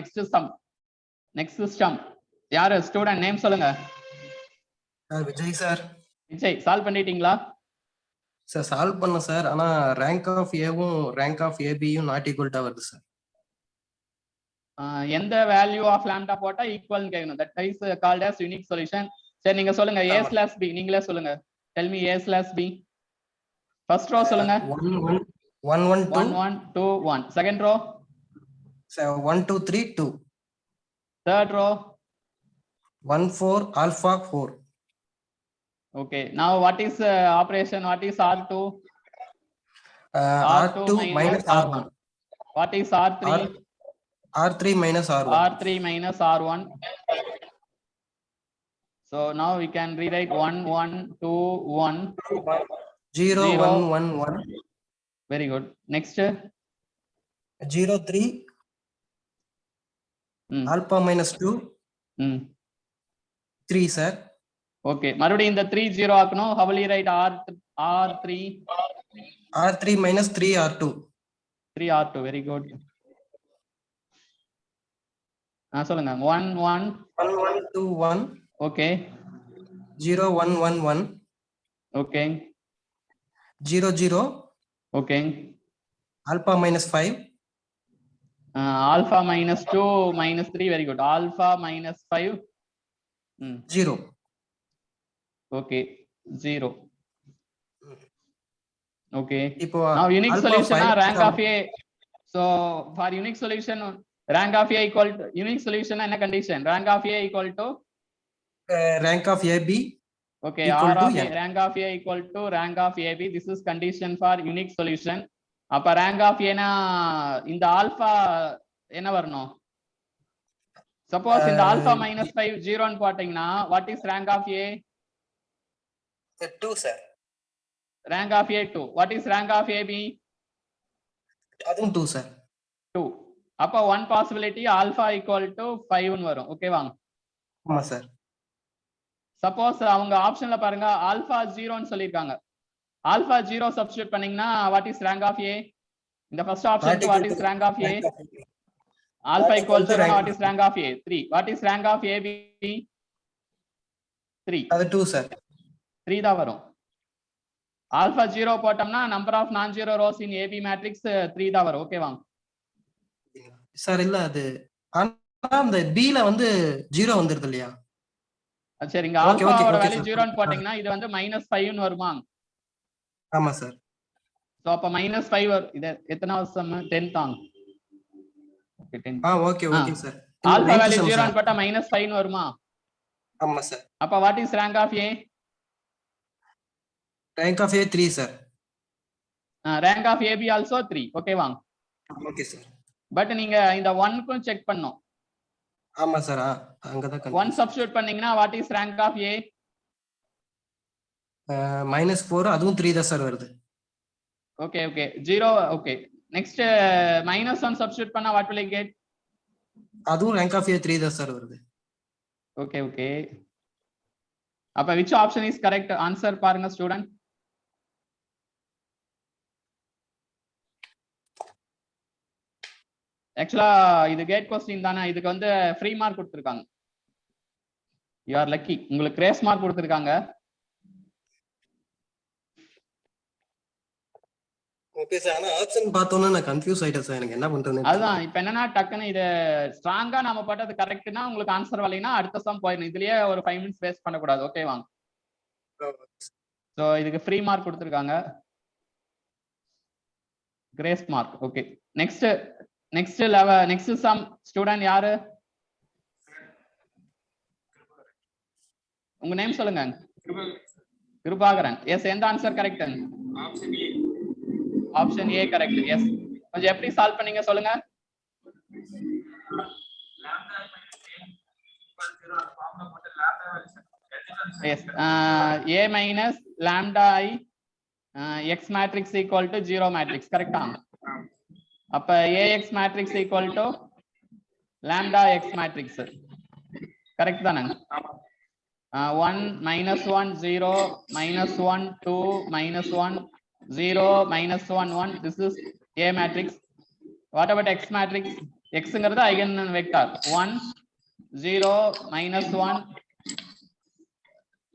நெக்ஸ்ட் சம் யாரு ஸ்டூடண்ட் நேம் சொல்லுங்க? விஜய் சார். விஜய், சால்வ் பண்ணிட்டீங்களா? சார் சால்வ் பண்ண சார். ஆனா ரேங்க் ஆஃப் ஏவும் ரேங்க் ஆஃப் ஏபியும் நாட் ஈக்குவல் வருது சார். எந்த வேல்யூ ஆஃப் லாம்டா போட்டா ஈக்குவல்னு கேட்கணும். That is called as unique solution. சரி நீங்க சொல்லுங்க a ஸ்லாஷ் b. நீங்களே சொல்லுங்க. Tell me a slash b. First row சொல்லுங்க. 1 1 1 1 2 1. Second row 1 2 3 2. Third row 1 4 alpha 4. Okay, now what is operation? What is R2? R2 minus R1. What is R3? R3 minus R1. R3 minus R1. So now we can rewrite 1 1 2 1 0 1 1 1. Very good. Next 0 3 alpha minus 2 3 sir. Okay, மறுபடியும் இந்த 3 0 ஆக்கணும். How will you write R3? R3 minus 3 R2. 3 R2. Very good. சொல்லுங்க. 1 1 1 1 2 1. Okay. 0 1 1 1. Okay. 0 0. Okay. Alpha minus 5. Alpha minus 2 minus 3. Very good. Alpha minus 5. 0. Okay. 0. Okay. Now unique solution rank of A. So for unique solution rank of A equal to unique solution and a condition rank of A equal to rank of AB. Okay, R of A, rank of A equal to rank of AB. This is condition for unique solution. அப்ப rank of A na இந்த alpha என்ன வரணும்? Suppose இந்த alpha minus 5 0 ன்னு போட்டீங்கன்னா what is rank of A? 2 sir. Rank of A 2. What is rank of AB? அதுவும் 2 sir. 2. அப்ப one possibility alpha equal to 5 ன்னு வரும். ஓகே வாங்க. ஆமா சார். சப்போஸ் அவங்க ஆப்ஷன்ல பாருங்க ஆல்பா 0 ன்னு சொல்லிருக்காங்க. ஆல்பா 0 சப்ஸ்டிட்யூட் பண்ணீங்கன்னா what is rank of A? இந்த first option what is rank of A? Alpha equal to what is rank of A? 3. What is rank of AB? 3. அது 2 sir. 3 தான் வரும். ஆல்பா 0 போட்டோம்னா நம்பர் ஆஃப் நான் zero rose இன் AB matrix 3 தான் வரும். ஓகேவா sir? இல்ல அது ஆனா அந்த B ல வந்து 0 வந்துருது இல்லையா? சரி, இங்க ஆல்பாவோட வேல்யூ 0 ன்னு போட்டீங்கன்னா இது வந்து -5 ன்னு வருமா? ஆமா சார். சோ அப்ப -5 இது எத்தனாவது சம்? 10th ஆங். Okay 10. Okay okay sir. Alpha value 0 ன்னு போட்டா -5 ன்னு வருமா? ஆமா சார். அப்ப what is rank of A? Rank of A 3 sir. Rank of AB also 3. ஓகேவா? Okay sir. பட் நீங்க இந்த 1 க்கும் செக் பண்ணனும். ஆமா சார். அங்க தான் 1 சப்ஸ்டிட்யூட் பண்ணீங்கன்னா what is rank of A? -4 அதுவும் 3 தான் சார் வருது. Okay okay 0. Okay next -1 substitute பண்ணா what will you get? அதுவும் rank of A 3 தான் சார் வருது. ஓகே ஓகே அப்ப which option is correct? Answer பாருங்க ஸ்டூடண்ட். ஆக்சுவலா இது கேட் கொஸ்டின் தானே, இதுக்கு வந்து ஃப்ரீ மார்க் கொடுத்துருக்காங்க. யூ ஆர் லக்கி, உங்களுக்கு கிரேஸ் மார்க் கொடுத்துருக்காங்க. ஓகே சார், ஆனா ஆப்ஷன் பார்த்தோன்னே நான் கன்ஃபியூஸ் ஆயிட்டேன் சார், எனக்கு என்ன பண்றதுன்னு அதுதான் இப்ப என்னன்னா டக்குன்னு இது ஸ்ட்ராங்கா நம்ம பட்டது கரெக்ட்னா உங்களுக்கு ஆன்சர் வரலைன்னா அடுத்த சம் போயிடும். இதுலயே ஒரு 5 மினிட்ஸ் வேஸ்ட் பண்ணக்கூடாது. ஓகே வாங்க. ஸோ இதுக்கு ஃப்ரீ மார்க் கொடுத்துருக்காங்க, grace mark. Okay, next sum student யாரு? உங்க நேம் சொல்லுங்க. கிருபாகரன். எஸ், எந்த answer correct? Option A correct. Yes, கொஞ்சம் எப்படி சால்வ் பண்ணீங்க சொல்லுங்க. Yes, a minus lambda I x matrix equal to 0 matrix கரெக்டா? அப்ப ax matrix equal to lambda x matrix correct தானே? 1 minus 1 0 minus 1 2 minus 1 0 minus 1 1. This is a matrix. What about x matrix? X ங்கிறது eigen vector. 1 0 minus 1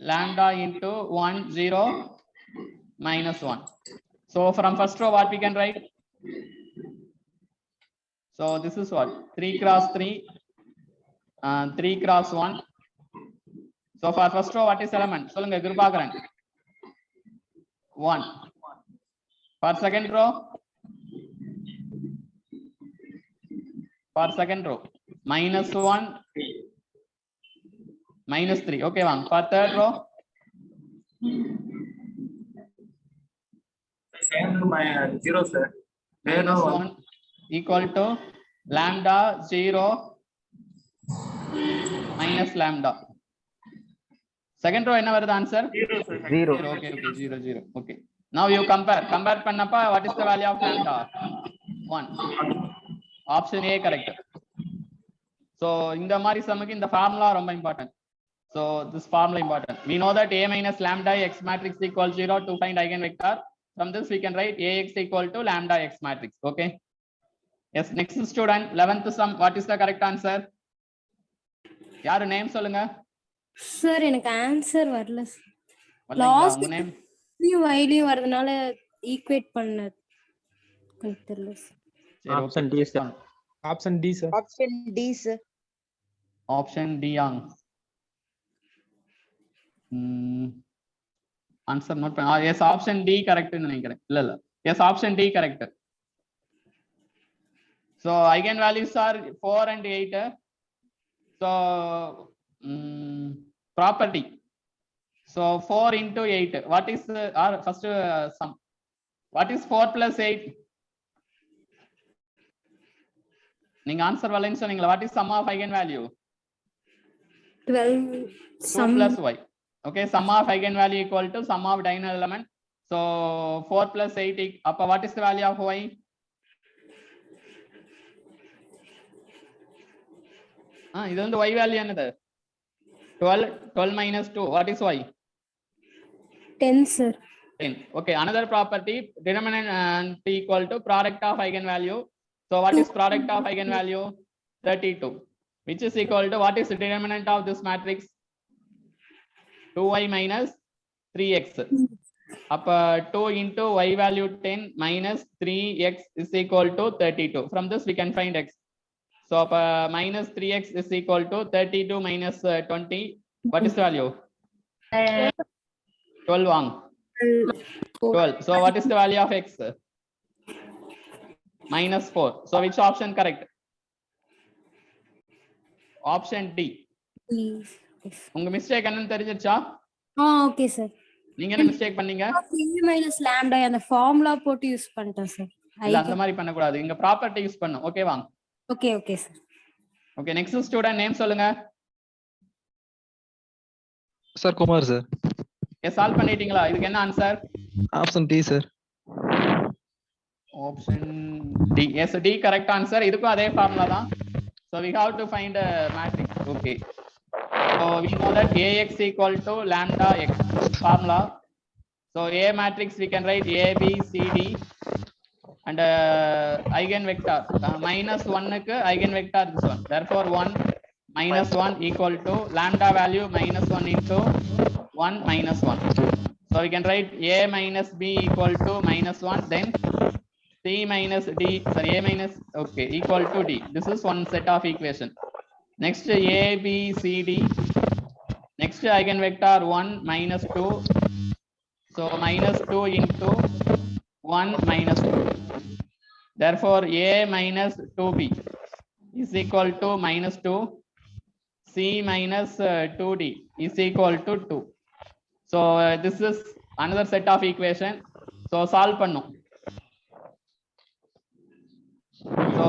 lambda into 1 0 minus 1. So from first row what we can write? So this is what? 3 cross 3 3 cross 1. So for first row what is element? சொல்லுங்க Kirubakaran. 1. For second row? For second row minus 1 minus 3. Okay வாங்க. For third row? Zero sir. Minus 1 equal to lambda 0 minus lambda. Second row என்ன வருது answer? 0. Okay, 0. Okay. Now you compare பண்ணப்ப what is the value of lambda? 1. Option A correct. So இந்த மாதிரி சமக்கு இந்த formula ரொம்ப important. So this formula important. We know that a minus lambda x matrix equals 0 to find eigenvector. From this we can write ax equal to lambda x matrix. Okay. Yes, next student 11th sum. What is the correct answer? யாரு name சொல்லுங்க. Sir எனக்கு answer வரல. Last name வைலியும் வரதுனால equate பண்ண கொஞ்சம் தெரியல. Option D sir. Option D sir. Option D sir. Option D ஆங். ஆன்சர் நோட் பண்ண. எஸ், ஆப்ஷன் டி கரெக்ட்னு நினைக்கிறேன். இல்ல yes, option D correct. So eigen values are 4 and 8. So property. So 4 into 8. What is our first sum? What is 4 plus 8? நீங்க answer வரலன்னு சொன்னீங்களா? What is sum of eigen value? 12 2 plus y. Okay, sum of eigen value equal to sum of diagonal element. So 4 plus 8. அப்ப what is the value of y? இது வந்து y value என்னது? 12 minus 2. What is y? 10 sir. 10. Okay, another property, determinant equal to product of eigenvalue. So what is product of eigenvalue? 32, which is equal to what is the determinant of this matrix? 2y minus 3x. Up 2 into y value 10 minus 3x is equal to 32. From this we can find x. So minus 3x is equal to 32 minus 20. What is the value? 12 wrong. 12. So what is the value of x? Minus 4. So which option correct? Option D. உங்க mistake என்னன்னு தெரிஞ்சிருச்சா? Okay sir. நீங்க என்ன mistake பண்ணீங்க? minus lambda அந்த formula போட்டு use பண்ணிட்டேன் sir. இல்ல அந்த மாதிரி பண்ண கூடாது. இங்க ப்ராப்பர்ட்டி யூஸ் பண்ணனும். ஓகேவா? Okay sir. Okay, next student name சொல்லுங்க. Sir Kumar sir. Yes, solve பண்ணிட்டீங்களா? இதுக்கு என்ன answer? Option D sir. Option D. Yes, D correct answer. இதுக்கும் அதே ஃபார்முலா தான். So we have to find a matrix. Okay. So we know that ax equal to lambda x formula. So a matrix we can write a b c d. and eigenvector -1 க்கு eigenvector this one. Therefore 1 minus 1 equal to lambda value -1 into 1 minus 1. So we can write a minus b equal to -1, then c minus d, sorry, a minus, okay, equal to d. This is one set of equation. Next a b c d. Next eigenvector 1 minus 2. So -2 into 1 minus 2. Therefore a minus 2b is equal to -2. C minus 2d is equal to 2. So this is another set of equation. So solve பண்ணும். So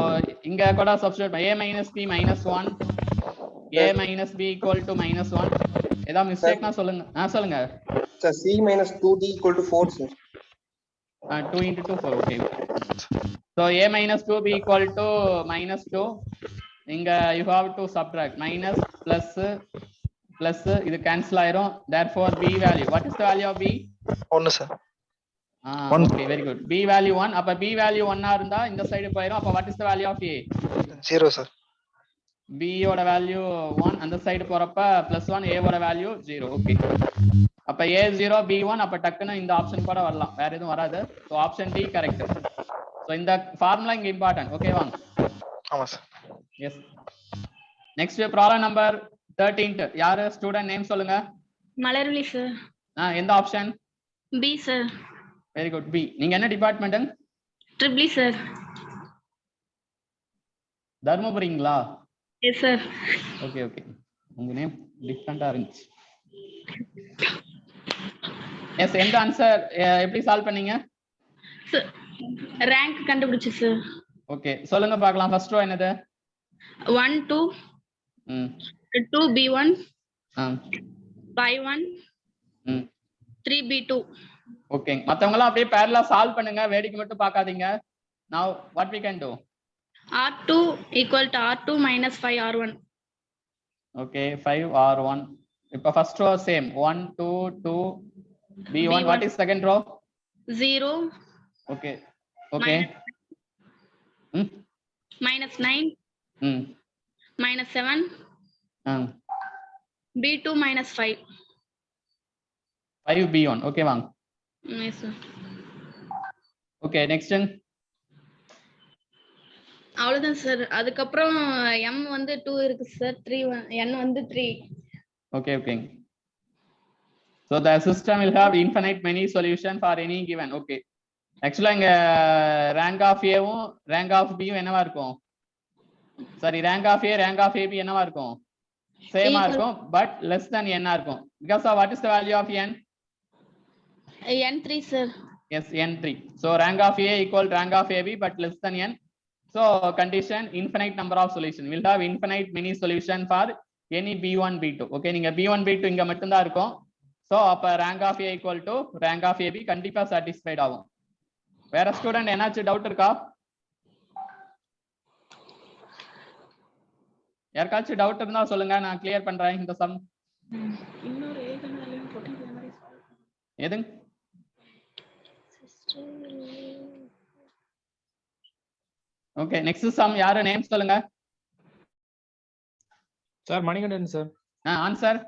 இங்க கூட substitute a minus b minus 1, a minus b equal to -1. ஏதா மிஸ்டேக்னா சொல்லுங்க. சொல்லுங்க. Sir, C minus 2d equal to 4, sir. 2 into 2, 4, okay. So a minus 2b equal to -2. இங்க you have to subtract minus plus இது cancel ஆயிரும். Therefore b value, what is the value of b? 1 sir. Okay, very good. b value 1. அப்ப b value 1 இருந்தா இந்த side போயிரும். அப்ப what is the value of a? 0 sir. b ஓட value 1, அந்த side போறப்ப +1, a ஓட வேல்யூ 0. ஓகே, அப்ப a 0 b 1. அப்ப டக்குன்னு இந்த ஆப்ஷன் கூட வரலாம், வேற எதுவும் வராது. So option D correct. So இந்த ஃபார்முலா இங்க இம்பார்ட்டன்ட். ஓகே வாங்க. ஆமா sir. Yes. Next problem number 13. யாரு ஸ்டூடண்ட் நேம் சொல்லுங்க. மலர்விழி சார். எந்த option? B sir. Very good, B. நீங்க என்ன டிபார்ட்மெண்ட்? Triple sir. தர்மபுரிங்களா? Yes sir. ஓகே ஓகே, உங்க நேம் டிஃபரண்டா இருந்துச்சு. எஸ், எந்த ஆன்சர் எப்படி சால்வ் பண்ணீங்க? ரேங்க் கண்டுபிடிச்சு சார். ஓகே, சொல்லுங்க பார்க்கலாம். ஃபர்ஸ்ட் ரோ என்னது? 1 2 2 b1 5 1 3 b2. ஓகே, மத்தவங்க எல்லாம் அப்படியே பேரலா சால்வ் பண்ணுங்க, வேடிக்கை மட்டும் பார்க்காதீங்க. now what we can do? r2 equal to r2 minus 5 r1. okay, 5 r1. இப்ப first row same 1 2 2 b1. what is second row? 0. okay okay minus 9 minus 7 b2 minus 5 b1. okay வாங்க. yes sir. okay, next. அவ்வளவுதான் sir. அதுக்கப்புறம் m வந்து 2 இருக்கு sir. 3 n வந்து 3. okay okay, so the system will have infinite many solution for any given. okay, actually இங்க rank of a வும் rank of b வும் என்னவா இருக்கும்? sorry, rank of a rank of ab என்னவா இருக்கும்? சேமா இருக்கும், but less than n ஆ இருக்கும். because of what is the value of n? n3 sir. yes, n3. so rank of a equal rank of ab but less than n. so condition infinite number of solution will have infinite many solution for any b1 b2. okay, நீங்க b1 b2 இங்க மட்டும் தான் இருக்கும். so அப்ப rank of a equal to rank of ab கண்டிப்பா satisfied ஆகும். வேற student என்னாச்சு டவுட் இருக்கா? யாருக்காச்சும் டவுட் இருந்தா சொல்லுங்க, நான் கிளியர் பண்றேன் இந்த சம். எதுங்க? ஓகே, நெக்ஸ்ட் சம் யாரு நேம் சொல்லுங்க. Sir Manikandan sir. Answer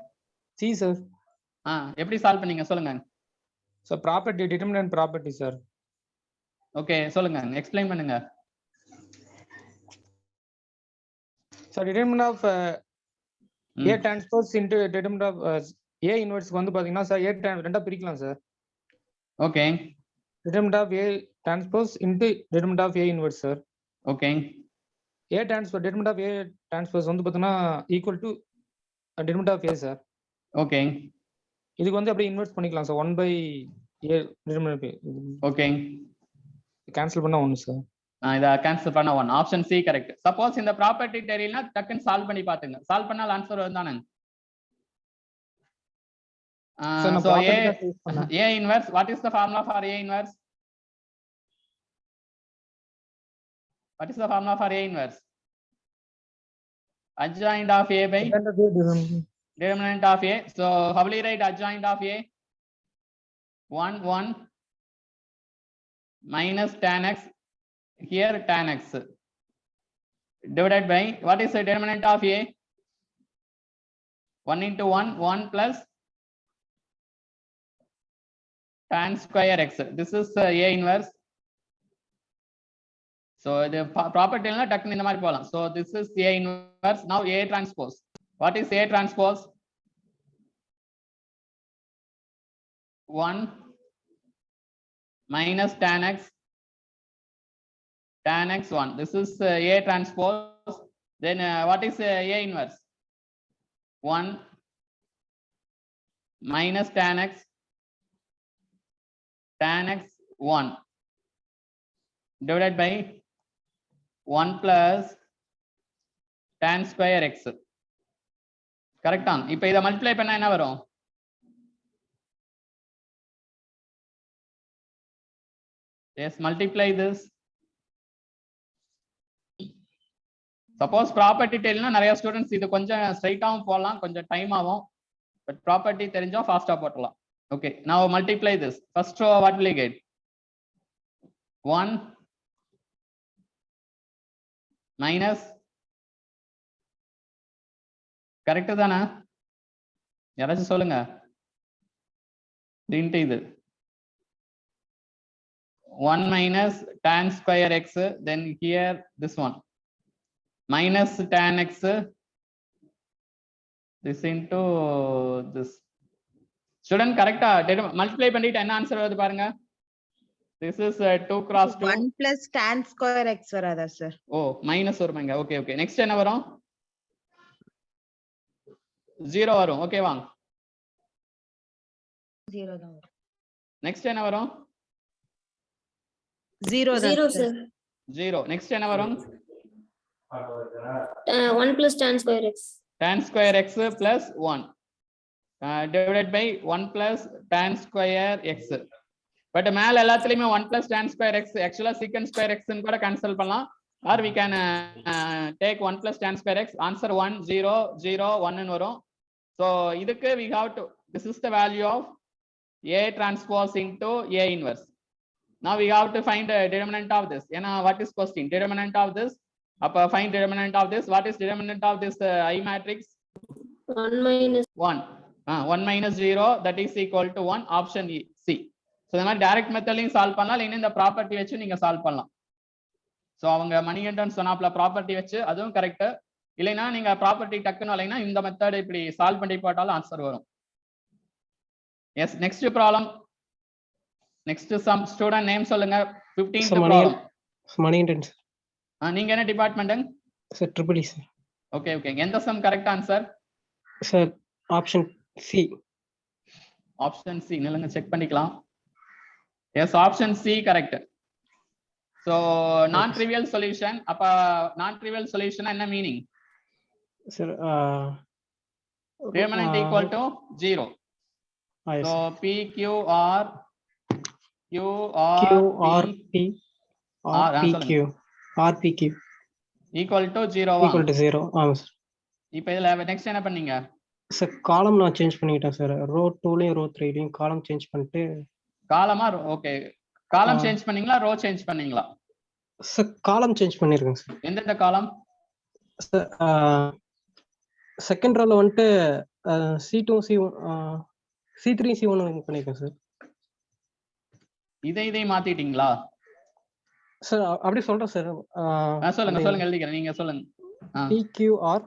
C sir. எப்படி சால்வ் பண்ணீங்க சொல்லுங்க. Sir property determinant property sir. Okay, சொல்லுங்க, எக்ஸ்பிளைன் பண்ணுங்க. Sir determinant of a transpose into determinant of a inverse வந்து பாத்தீங்கன்னா சார் a ரெண்டா பிரிக்கலாம் sir. Okay, determinant of a transpose into determinant of a inverse sir. Okay, a transpose determinant of a transpose வந்து பாத்தீங்கன்னா equal to determinant of a sir. Okay, இதுக்கு வந்து அப்படியே inverse பண்ணிக்கலாம் sir. 1 by a determinant of a. Okay, cancel பண்ணா 1 sir. இத cancel பண்ண 1. Option C correct. Suppose இந்த ப்ராப்பர்ட்டி தெரியலனா டக்குன்னு சால்வ் பண்ணி பாத்துங்க. சால்வ் பண்ணால் answer வருதானே? so a inverse, what is the formula for a inverse? what is the formula for a inverse? adjoint of a by determinant of a. so how will you write adjoint of a? 1 1 minus tan x here tan x divided by what is the determinant of a? 1 into 1, 1 plus tan square x. This is a inverse. So the property la டக்குனு இந்த மாதிரி போலாம். So this is a inverse. Now a transpose. What is a transpose? 1 minus tan x 1. This is a transpose. Then what is a inverse? 1 minus tan x 1 divided by 1 plus tan square x. கரெக்டா? இப்போ இத multiply பண்ணா என்ன வரும்? Yes, multiply this. Suppose property தெரியலனா நிறைய students இது கொஞ்சம் ஸ்ட்ரைட்டாவும் போடலாம், கொஞ்சம் டைம் ஆகும். பட் ப்ராப்பர்ட்டி தெரிஞ்சா ஃபாஸ்டா போடலாம். Okay, now multiply this. First row what will you get? 1 minus correct தானா? யாராச்சும் சொல்லுங்க. இன்டு இது 1 minus tan square x, then here this one minus tan x, this into this. Student correcta multiply பண்ணிட்டு என்ன answer வருது பாருங்க. This is 2 cross 2. 1 plus tan square x வராதா சார்? ஓ மைனஸ் வருமாங்க. Okay okay. நெக்ஸ்ட் என்ன வரும்? 0 வரும். ஓகே வாங்க. 0 தான் வரும். நெக்ஸ்ட் என்ன வரும்? 0 தான் சார். 0. நெக்ஸ்ட் என்ன வரும்? 1 plus tan square x. Tan square x plus 1 divided by 1 plus tan square x. But மேல எல்லாத்துலயுமே 1 plus tan square x actually secant square x ன்னு கூட cancel பண்ணலாம். Or we can take 1 plus tan square x. Answer 1 0 0 1 ன்னு வரும். So இதுக்கு we have to, this is the value of A transpose into A inverse. Now we have to find the determinant of this. ஏன்னா what is question? Determinant of this. அப்ப find determinant of this. What is determinant of this I matrix? 1 minus 1. 1 minus 0, that is equal to 1. Option E, C. So இந்த மாதிரி direct மெத்தட்லயும் solve பண்ணலாம், இல்ல இந்த property வச்சு நீங்க solve பண்ணலாம். So அவங்க மணிகண்டன் சொன்னாப்ல ப்ராப்பர்ட்டி வச்சு அதுவும் கரெக்ட். இல்லைன்னா நீங்க ப்ராப்பர்ட்டி டக்குன்னு இல்லைன்னா இந்த மெத்தட் இப்படி சால்வ் பண்ணி போட்டாலும் ஆன்சர் வரும். Yes, next problem. Next sum. Student name சொல்லுங்க. 15th problem. மணிகண்டன் சார். நீங்க என்ன department? Sir triple E sir. Okay okay. எந்த sum correct answer? Sir option C. Option C. நில்லுங்க செக் பண்ணிக்கலாம். Yes, option C correct. So non trivial solution. அப்ப non trivial solution என்ன meaning? Sir determinant equal to 0. So p q r p r p q equal to 0 equal to 0. ஆமா sir. இப்போ இதுல next என்ன பண்ணீங்க? Sir காலம் நான் change பண்ணிட்டேன் சார். ரோ 2லயும் ரோ 3லயும் காலம் சேஞ்ச் பண்ணிட்டு காலமா? ஓகே. காலம் சேஞ்ச் பண்ணீங்களா, ரோ சேஞ்ச் பண்ணீங்களா? சார் காலம் சேஞ்ச் பண்ணிருக்கேன் சார். எந்தெந்த காலம்? சார் செகண்ட் ரோல வந்துட்டு C2 C1 C3 C1 பண்ணிருக்கேன் சார். இதை மாத்திட்டீங்களா சார்? அப்படி சொல்றேன் சார். சொல்லுங்க சொல்லுங்க, எழுதிக்கிறேன். நீங்க சொல்லுங்க. PQR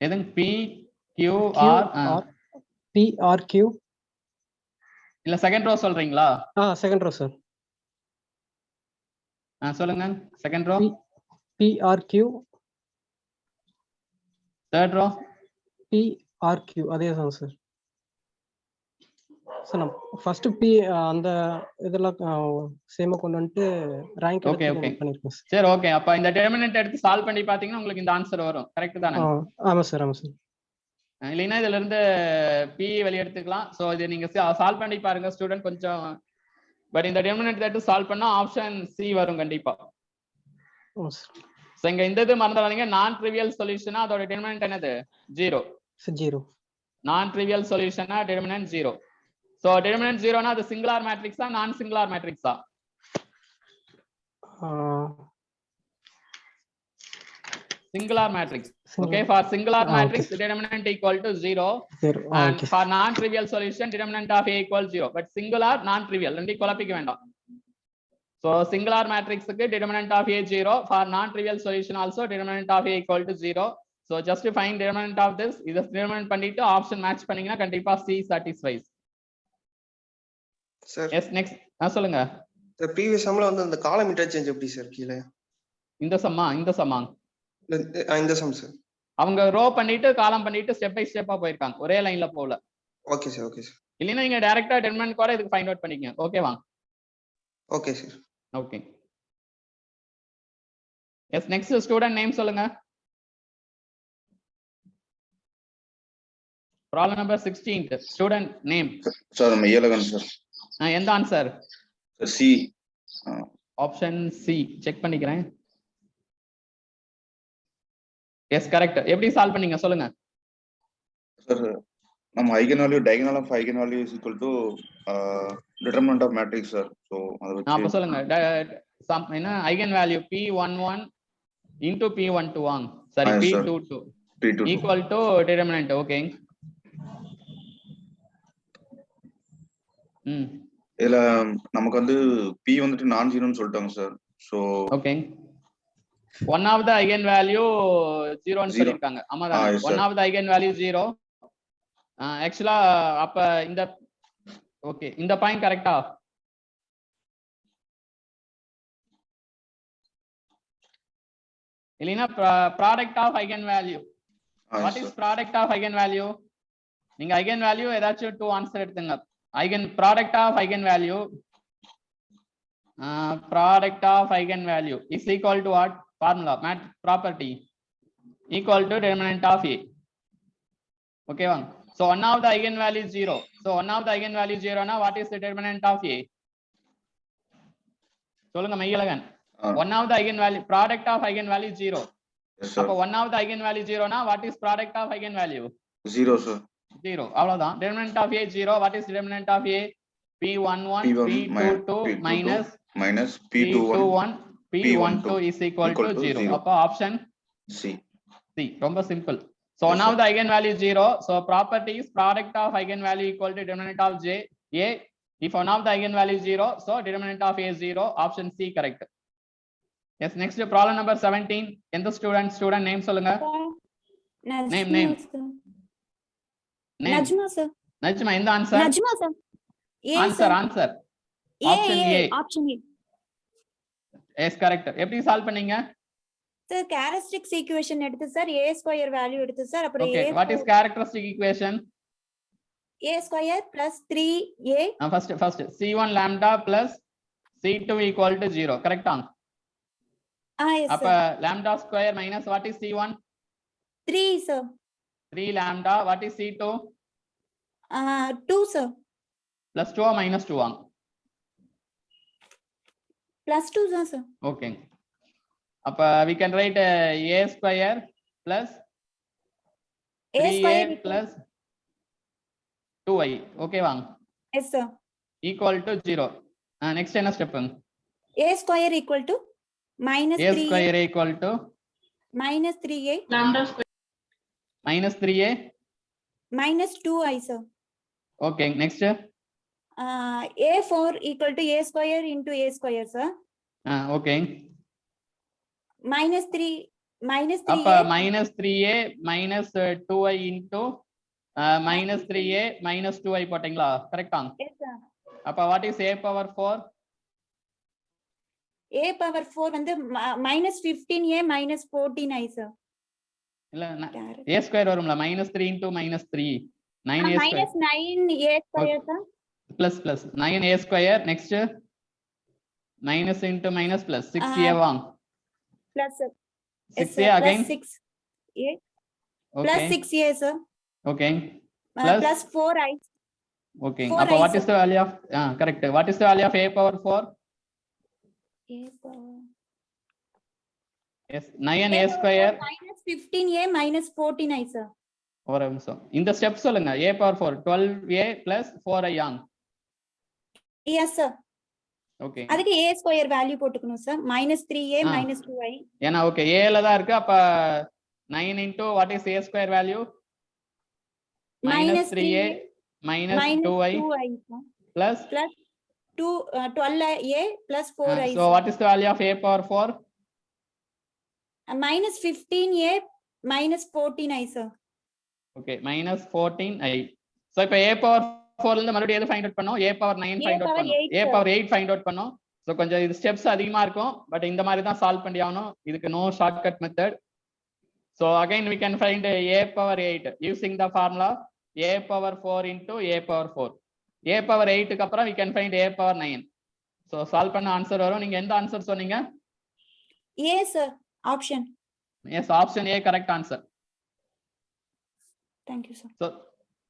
எதுங்க? PQR PRQ இல்ல செகண்ட் ரோ சொல்றீங்களா? Second row sir. சொல்லுங்க. Second row PRQ, third row PRQ அதே தான் சார். சார் நான் ஃபர்ஸ்ட் பி அந்த இதெல்லாம் சேமா கொண்டு வந்துட்டு ரேங்க் பண்ணிருக்கேன் சார். சரி ஓகே. அப்ப இந்த டிட்டர்மினன்ட் எடுத்து சால்வ் பண்ணி பாத்தீங்கன்னா உங்களுக்கு இந்த ஆன்சர் வரும். கரெக்ட் தானே? ஆமா சார், ஆமா சார். இல்லைன்னா இதுல இருந்து பி வெளிய எடுத்துக்கலாம். சோ இது நீங்க சால்வ் பண்ணி பாருங்க ஸ்டூடெண்ட் கொஞ்சம். பட் இந்த டிட்டர்மினன்ட் எடுத்து சால்வ் பண்ணா ஆப்ஷன் சி வரும் கண்டிப்பா. சோ இங்க இந்த இது மறந்துடாதீங்க. நான் ட்ரிவியல் சொல்யூஷனா அதோட டிட்டர்மினன்ட் என்னது? 0. 0. நான் ட்ரிவியல் சொல்யூஷனா டிட்டர்மினன்ட் 0. சோ டிட்டர்மினன்ட் 0 னா அது சிங்குலர் மேட்ரிக்ஸா நான் சிங்குலர் மேட்ரிக்ஸா? Singular matrix. Okay, for singular matrix, determinant equal to 0. And for non-trivial solution, determinant of A equals 0. But singular, non-trivial. ரெண்டு குழப்பிக்க வேண்டாம். So singular matrix க்கு determinant of A 0. For non-trivial solution also, determinant of A equal to 0. So just to find determinant of this, இதை determinant பண்ணிட்டு option match பண்ணீங்கன்னா கண்டிப்பா C satisfies. Sir. Yes, next. சொல்லுங்க. The previous sumல வந்து அந்த column interchange எப்படி sir கீழ? இந்த சம் சார். அவங்க ரோ பண்ணிட்டு காலம் பண்ணிட்டு ஸ்டெப் பை ஸ்டெப்பா போயிருக்காங்க, ஒரே லைன்ல போகல. Okay sir, okay sir. இல்லைன்னா நீங்க டைரக்டா டெர்மினன்ட் கூட இதுக்கு ஃபைண்ட் அவுட் பண்ணிக்கங்க. ஓகேவா? Okay sir. Okay. Yes, next student name சொல்லுங்க. Problem number 16 student name. Sir Meiyazhagan sir. எந்த answer? C. Option C check பண்ணிக்கிறேன். Yes correct. எப்படி சால்வ் பண்ணீங்க சொல்லுங்க. சார் நம்ம eigen value diagonal of eigen value is equal to determinant of matrix sir. So அத வச்சு அப்ப சொல்லுங்க என்ன eigen value p11 into p12 வாங்க. Sorry p22 equal to determinant. Okay. இதுல நமக்கு வந்து p வந்துட்டு நான் ஜீரோன்னு சொல்லிட்டாங்க sir. So okay. one of the eigen value 0 ன்னு சொல்லிருக்காங்க. ஆமாடா, one of the eigen value 0. ஆக்சுவலா அப்ப இந்த ஓகே இந்த பாயிண்ட் கரெக்ட்டா? இல்லைனா product of eigen value. What is product of eigen value? நீங்க eigen value ஏதாச்சும் 2 ஆன்சர் எடுத்துங்க. eigen product of eigen value product of eigen value is equal to what? Formula property equal to determinant of A. Okay one. So one of the eigen value is 0. So one of the eigen value 0 na what is the determinant of A? சொல்லுங்க மையலகன். one of the eigen value product of eigen value 0. அப்ப one of the eigen value 0 na what is product of eigen value? 0 sir. 0 அவ்வளவுதான். determinant of A 0. What is determinant of A? p11 p22 minus p21 p12 is equal to 0. அப்ப option C. ரொம்ப simple. So one of the eigen value 0. So property is product of eigen value equal to determinant of J A. If one of the eigen value 0, so determinant of A 0. Option C correct. Yes, next problem number 17. எந்த student name சொல்லுங்க. Name. Najma sir. Najma எந்த answer? Najma sir. Answer. Option A. Option A. Yes, correct. எப்படி solve பண்ணீங்க? Sir, characteristic equation எடுத்து sir a square value எடுத்து sir அப்புறம் okay what is characteristic equation? a square plus 3a first c1 lambda plus c2 equal to 0 correct on yes அப்ப lambda square minus what is c1? 3 sir. 3 lambda. What is c2? 2 sir. plus 2 or minus 2 on? plus 2 sir. Okay. அப்ப we can write a square plus a square plus 2y. Okay வாங்க. Yes sir. equal to 0. Next என்ன step? a square equal to minus 3a. a square equal to minus 3a lambda square minus 3a minus 2i sir. Okay, next. a4 equal to a square into a square sir. Okay. minus 3a அப்ப minus 3a minus 2i into minus 3a minus 2i போட்டீங்களா கரெக்ட்டா? yes sir. அப்ப what is a power 4? a power 4 வந்து minus 15a minus 14i sir. இல்ல a square வரும்ல minus 3 into minus 3 9a square minus 9a square sir. plus 9a square. Next minus into minus plus 6a வாங்க. plus 6a again 6a okay. plus 6a sir. Okay. Plus 4i. Okay. 4i Appa what is the value of correct. What is the value of a power 4? a power yes 9a square minus 15a minus 14i sir. ஒரு நிமிஷம் இந்த step சொல்லுங்க. a power 4 12a plus 4i on. yes sir. Okay அதுக்கு ஏ square value போட்டுக்கணும் sir -3a -2i. ஏன்னா okay ஏல தான் இருக்கு. அப்ப 9 into what is a square value? -3a -2i plus 12a plus 4i. So what is the value of a power 4? -15a -14i sir. Okay, -14i. So இப்ப a power 4 ல இருந்து மறுபடியும் எது ஃபைண்ட் அவுட் பண்ணோம்? a power 9 ஃபைண்ட் அவுட் பண்ணோம். a power 8 find out பண்ணோம். So கொஞ்சம் இது ஸ்டெப்ஸ் அதிகமா இருக்கும். பட் இந்த மாதிரி தான் சால்வ் பண்ணி ஆகணும். இதுக்கு no shortcut method. So again we can find a power 8 using the formula a power 4 into a power 4. a power 8 க்கு அப்புறம் we can find a power 9. So solve பண்ண ஆன்சர் வரும். நீங்க எந்த ஆன்சர் சொன்னீங்க? A sir, option. Yes, option A correct answer. Thank you sir. So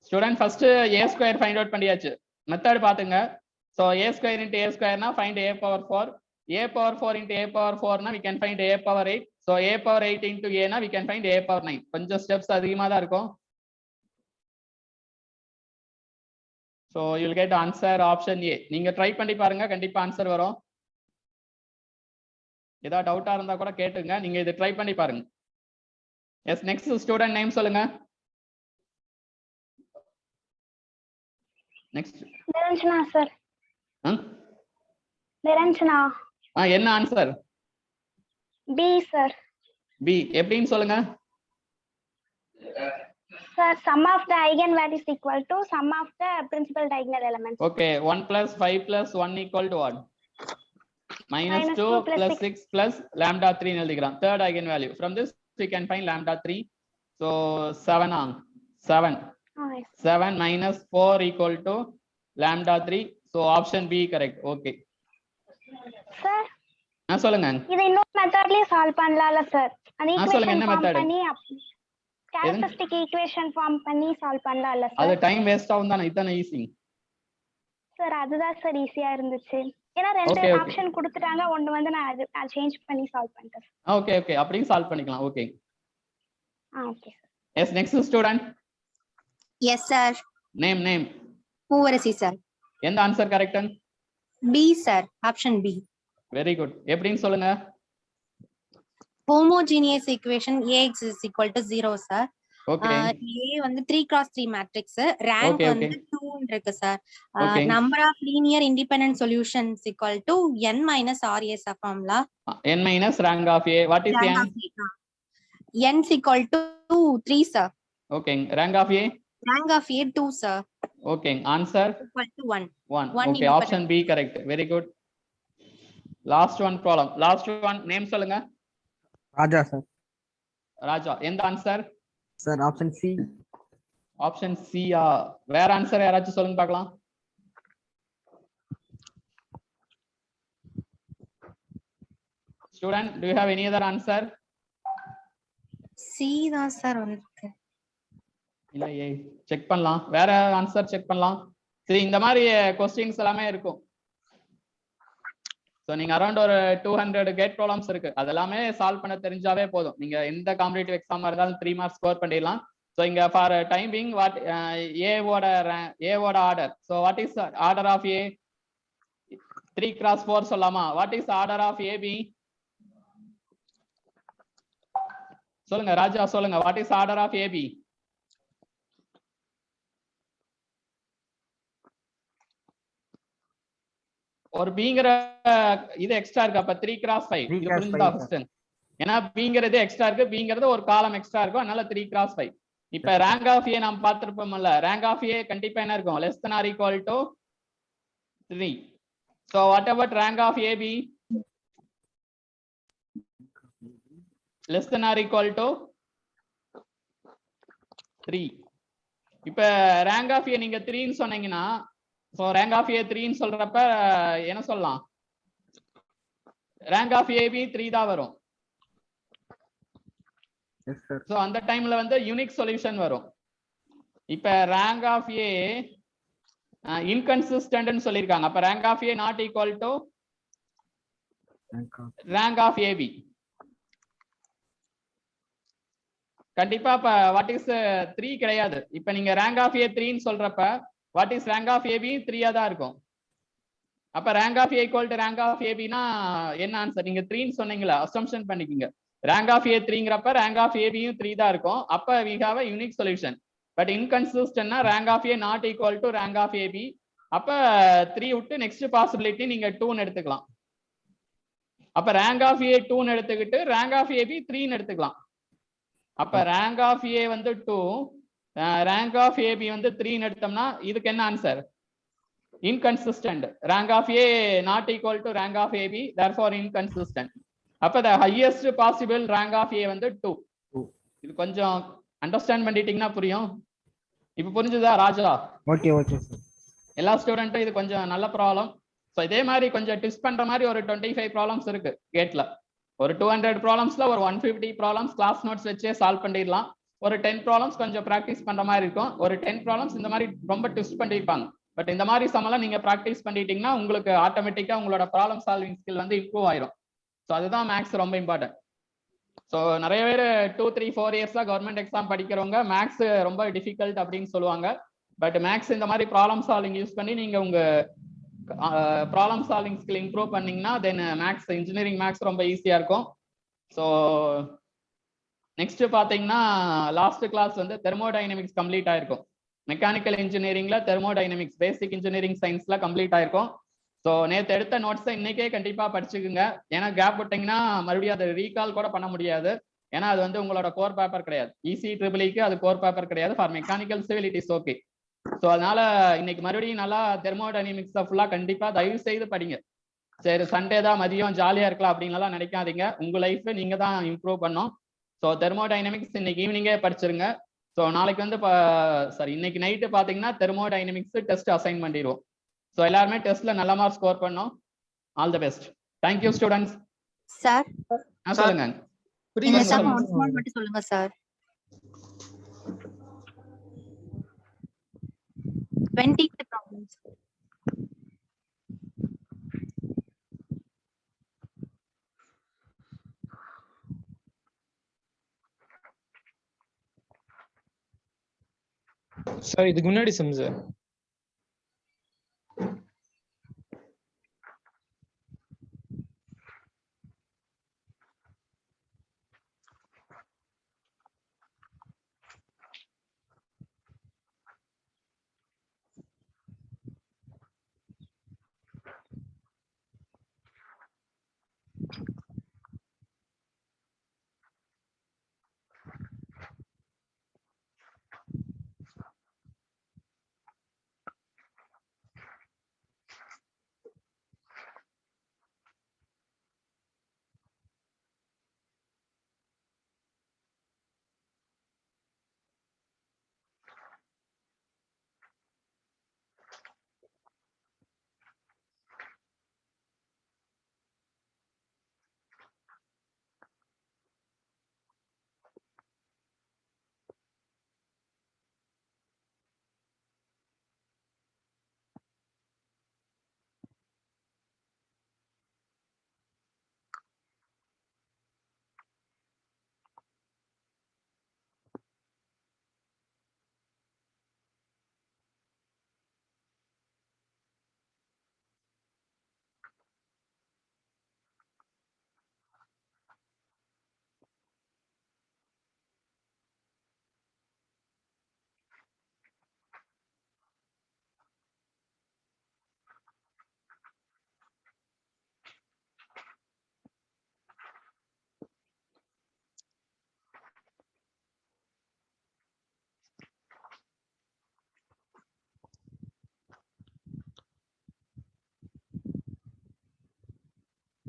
student first a square find out பண்ணியாச்சு. Method பாத்துங்க. So a square into a square na find a power 4. a power 4 into a power 4 na we can find a power 8. So a power 8 into a na we can find a power 9. கொஞ்சம் steps அதிகமா தான் இருக்கும். So you will get answer option A. நீங்க try பண்ணி பாருங்க, கண்டிப்பா answer வரும். ஏதாவது டவுட்டா இருந்தா கூட கேட்டுங்க. நீங்க இதை ட்ரை பண்ணி பாருங்க. எஸ், நெக்ஸ்ட் ஸ்டூடண்ட் நேம் சொல்லுங்க. Next Niranjana sir. நிரஞ்சனா. என்ன ஆன்சர்? B sir. பி எப்படின்னு சொல்லுங்க. Sir, sum of the eigenvalues equal to sum of the principal diagonal elements. Okay, 1 plus 5 plus 1 equal to what? -2 plus 6 plus lambda 3 ன்னு எழுதிக்கலாம். Third eigenvalue. From this we can find lambda 3. So 7 on 7. 7 minus 4 equal to lambda 3. So option B correct. Okay. Sir. சொல்லுங்க. இது இன்னொரு மெத்தட்லயே solve பண்ணலாம்ல sir? அந்த equation form பண்ணி characteristic equation form பண்ணி solve பண்ணலாம்ல சார்? அது டைம் வேஸ்ட் ஆகும் தானே, இதானே ஈஸி. சார் அதுதான் சார் ஈஸியா இருந்துச்சு. ஏன்னா ரெண்டு ஆப்ஷன் கொடுத்துட்டாங்க, ஒன்னு வந்து நான் சேஞ்ச் பண்ணி சால்வ் பண்ணிட்டேன். ஓகே ஓகே, அப்படியே சால்வ் பண்ணிக்கலாம். Okay. Okay sir. Yes, next student. Yes sir. Name Poovarasi sir. எந்த answer correct? B sir, option B. Very good. எப்படின்னு சொல்லுங்க. homogeneous equation ax is equal to 0 sir. Okay. A வந்து 3x3 matrix, rank வந்து 2 ன்னு இருக்கு sir. number of linear independent solutions equal to n minus ra sir formula. n minus rank of a. What is n? n is equal to 3 sir. Okay. Rank of a? Rank of a 2 sir. Okay. Answer? Equal to 1. 1. Okay. Option B correct. Very good. Last one problem. Last one name சொல்லுங்க. ராஜா sir. ராஜா. எந்த answer? Sir option C. Option C. வேற answer யாராச்சும் சொல்லுங்க பார்க்கலாம். Student, do you have any other answer? C தான் sir வந்திருக்கு. இல்லையே, check பண்ணலாம். வேற ஆன்சர் செக் பண்ணலாம். சரி, இந்த மாதிரி क्वेश्चंस எல்லாமே இருக்கும். So நீங்க அரௌண்ட் ஒரு 200 கேட் ப்ராப்ளம்ஸ் இருக்கு. அதெல்லாமே சால்வ் பண்ண தெரிஞ்சாவே போதும். நீங்க எந்த காம்படிட்டிவ் எக்ஸாமா இருந்தாலும் 3 மார்க்ஸ் ஸ்கோர் பண்ணிடலாம். So இங்க for time being what A ஓட order. So what is order of A? 3x4 சொல்லலாமா? What is order of AB? சொல்லுங்க ராஜா, சொல்லுங்க. What is order of AB? ஒரு பிங்கற இது எக்ஸ்ட்ரா இருக்கு. அப்ப 3x5 இது புரியுதா ஃபர்ஸ்ட்? ஏன்னா பிங்கிறது எக்ஸ்ட்ரா இருக்கு, பிங்கிறது ஒரு காலம் எக்ஸ்ட்ரா இருக்கும், அதனால 3x5. இப்ப ரேங்க் ஆஃப் A நாம பார்த்திருப்போம்ல. ரேங்க் ஆஃப் A கண்டிப்பா என்ன இருக்கும்? less than or equal to 3. So what about rank of AB? less than or equal to 3. இப்ப ரேங்க் ஆஃப் A நீங்க 3 ன்னு சொன்னீங்கன்னா, so rank of A 3 ன்னு சொல்றப்ப என்ன சொல்லலாம்? rank of AB 3 தான் வரும். Yes sir. so அந்த டைம்ல வந்து யூனிக் சொல்யூஷன் வரும். இப்ப rank of A inconsistent ன்னு சொல்லிருக்காங்க. அப்ப rank of A not equal to rank of AB. கண்டிப்பா இப்ப what is 3 கிடையாது. இப்ப நீங்க rank of A 3 ன்னு சொல்றப்ப what is rank of AB? 3 தான் இருக்கும். அப்ப rank of A equal to rank of ஏபினா என்ன ஆன்சர்? நீங்க 3ன்னு சொன்னீங்களா, அசம்ஷன் பண்ணிக்கீங்க. ரேங்க் ஆஃப் ஏ 3ங்கிறப்ப ரேங்க் ஆஃப் ஏபியும் 3 தான் இருக்கும். அப்ப we have a unique solution. But இன்கன்சிஸ்டன்ட்னா rank of A not equal to rank of AB. அப்ப 3 விட்டு நெக்ஸ்ட் பாசிபிலிட்டி நீங்க 2ன்னு எடுத்துக்கலாம். அப்ப ரேங்க் ஆஃப் ஏ 2ன்னு எடுத்துக்கிட்டு ரேங்க் ஆஃப் ஏபி 3ன்னு எடுத்துக்கலாம். அப்ப ரேங்க் ஆஃப் ஏ வந்து 2, ரேங்க் ஆஃப் ஏபி வந்து 3ன்னு எடுத்தோம்னா இதுக்கு என்ன answer? Inconsistent. Rank of A not equal to rank of AB, therefore inconsistent. அப்ப the highest possible rank of A வந்து 2. இது கொஞ்சம் அண்டர்ஸ்டாண்ட் பண்ணிட்டீங்கன்னா புரியும். இப்ப புரிஞ்சுதா ராஜா? Okay okay sir. எல்லா ஸ்டூடெண்ட்டும் இது கொஞ்சம் நல்ல ப்ராப்ளம். ஸோ இதே மாதிரி கொஞ்சம் டிஸ்ட் பண்ற மாதிரி ஒரு 25 ப்ராப்ளம்ஸ் இருக்கு கேட்ல. ஒரு 200 ப்ராப்ளம்ஸ்ல ஒரு 150 ப்ராப்ளம்ஸ் கிளாஸ் நோட்ஸ் வச்சே சால்வ் பண்ணிடலாம். ஒரு 10 ப்ராப்ளம்ஸ் கொஞ்சம் ப்ராக்டிஸ் பண்ற மாதிரி இருக்கும். ஒரு 10 ப்ராப்ளம்ஸ் இந்த மாதிரி ரொம்ப டிஸ்ட் பண்ணிருப்பாங்க. பட் இந்த மாதிரி சமெல்லாம் நீங்க ப்ராக்டிஸ் பண்ணிட்டீங்கன்னா உங்களுக்கு ஆட்டோமேட்டிக்கா உங்களோட ப்ராப்ளம் சால்விங் ஸ்கில் வந்து இம்ப்ரூவ் ஆயிரும். ஸோ அதுதான் மேக்ஸ் ரொம்ப இம்பார்ட்டன்ட். ஸோ நிறைய பேர் 2, 3, 4 இயர்ஸா கவர்மெண்ட் எக்ஸாம் படிக்கிறவங்க மேக்ஸ் ரொம்ப டிஃபிகல்ட் அப்படின்னு சொல்லுவாங்க. பட் மேக்ஸ் இந்த மாதிரி ப்ராப்ளம் சால்விங் யூஸ் பண்ணி நீங்க உங்க ப்ராப்ளம் சால்விங் ஸ்கில் இம்ப்ரூவ் பண்ணீங்கன்னா தென் மேக்ஸ், இன்ஜினியரிங் மேக்ஸ் ரொம்ப ஈஸியா இருக்கும். ஸோ நெக்ஸ்ட் பாத்தீங்கன்னா லாஸ்ட் கிளாஸ் வந்து தெர்மோடைனமிக்ஸ் கம்ப்ளீட் ஆயிருக்கும். மெக்கானிக்கல் இன்ஜினியரிங்ல தெர்மோடைனமிக்ஸ் பேசிக் இன்ஜினியரிங் சயின்ஸ்ல கம்ப்ளீட் ஆயிருக்கும். ஸோ நேற்று எடுத்த நோட்ஸை இன்னைக்கே கண்டிப்பா படிச்சுக்குங்க. ஏன்னா கேப் விட்டீங்கன்னா மறுபடியும் அதை ரீகால் கூட பண்ண முடியாது. ஏன்னா அது வந்து உங்களோட கோர் பேப்பர் கிடையாது. இசி ட்ரிபிளிக்கு அது கோர் பேப்பர் கிடையாது. For mechanical civil it is okay. So அதனால இன்னைக்கு மறுபடியும் நல்லா தெர்மோடைனமிக்ஸை ஃபுல்லா கண்டிப்பா தயவு செய்து படிங்க. சரி சண்டே தான் மதியம் ஜாலியா இருக்கலாம் அப்படின்லாம் நினைக்காதீங்க. உங்க லைஃப் நீங்க தான் இம்ப்ரூவ் பண்ணும். ஸோ தெர்மோடைனமிக்ஸ் இன்னைக்கு ஈவினிங்கே படிச்சிருங்க. ஸோ நாளைக்கு வந்து சாரி இன்னைக்கு நைட்டு பார்த்தீங்கன்னா தெர்மோடைனமிக்ஸ் டெஸ்ட் அசைன் பண்ணிடுவோம். ஸோ எல்லாருமே டெஸ்ட்ல நல்ல மார்க் ஸ்கோர் பண்ணோம். All the best. Thank you students. Sir சொல்லுங்க. இந்த சம் ஒன்ஸ் மோர் மட்டும் சொல்லுங்க சார். 20th problems. சார் இதுக்கு முன்னாடி சம் சார்.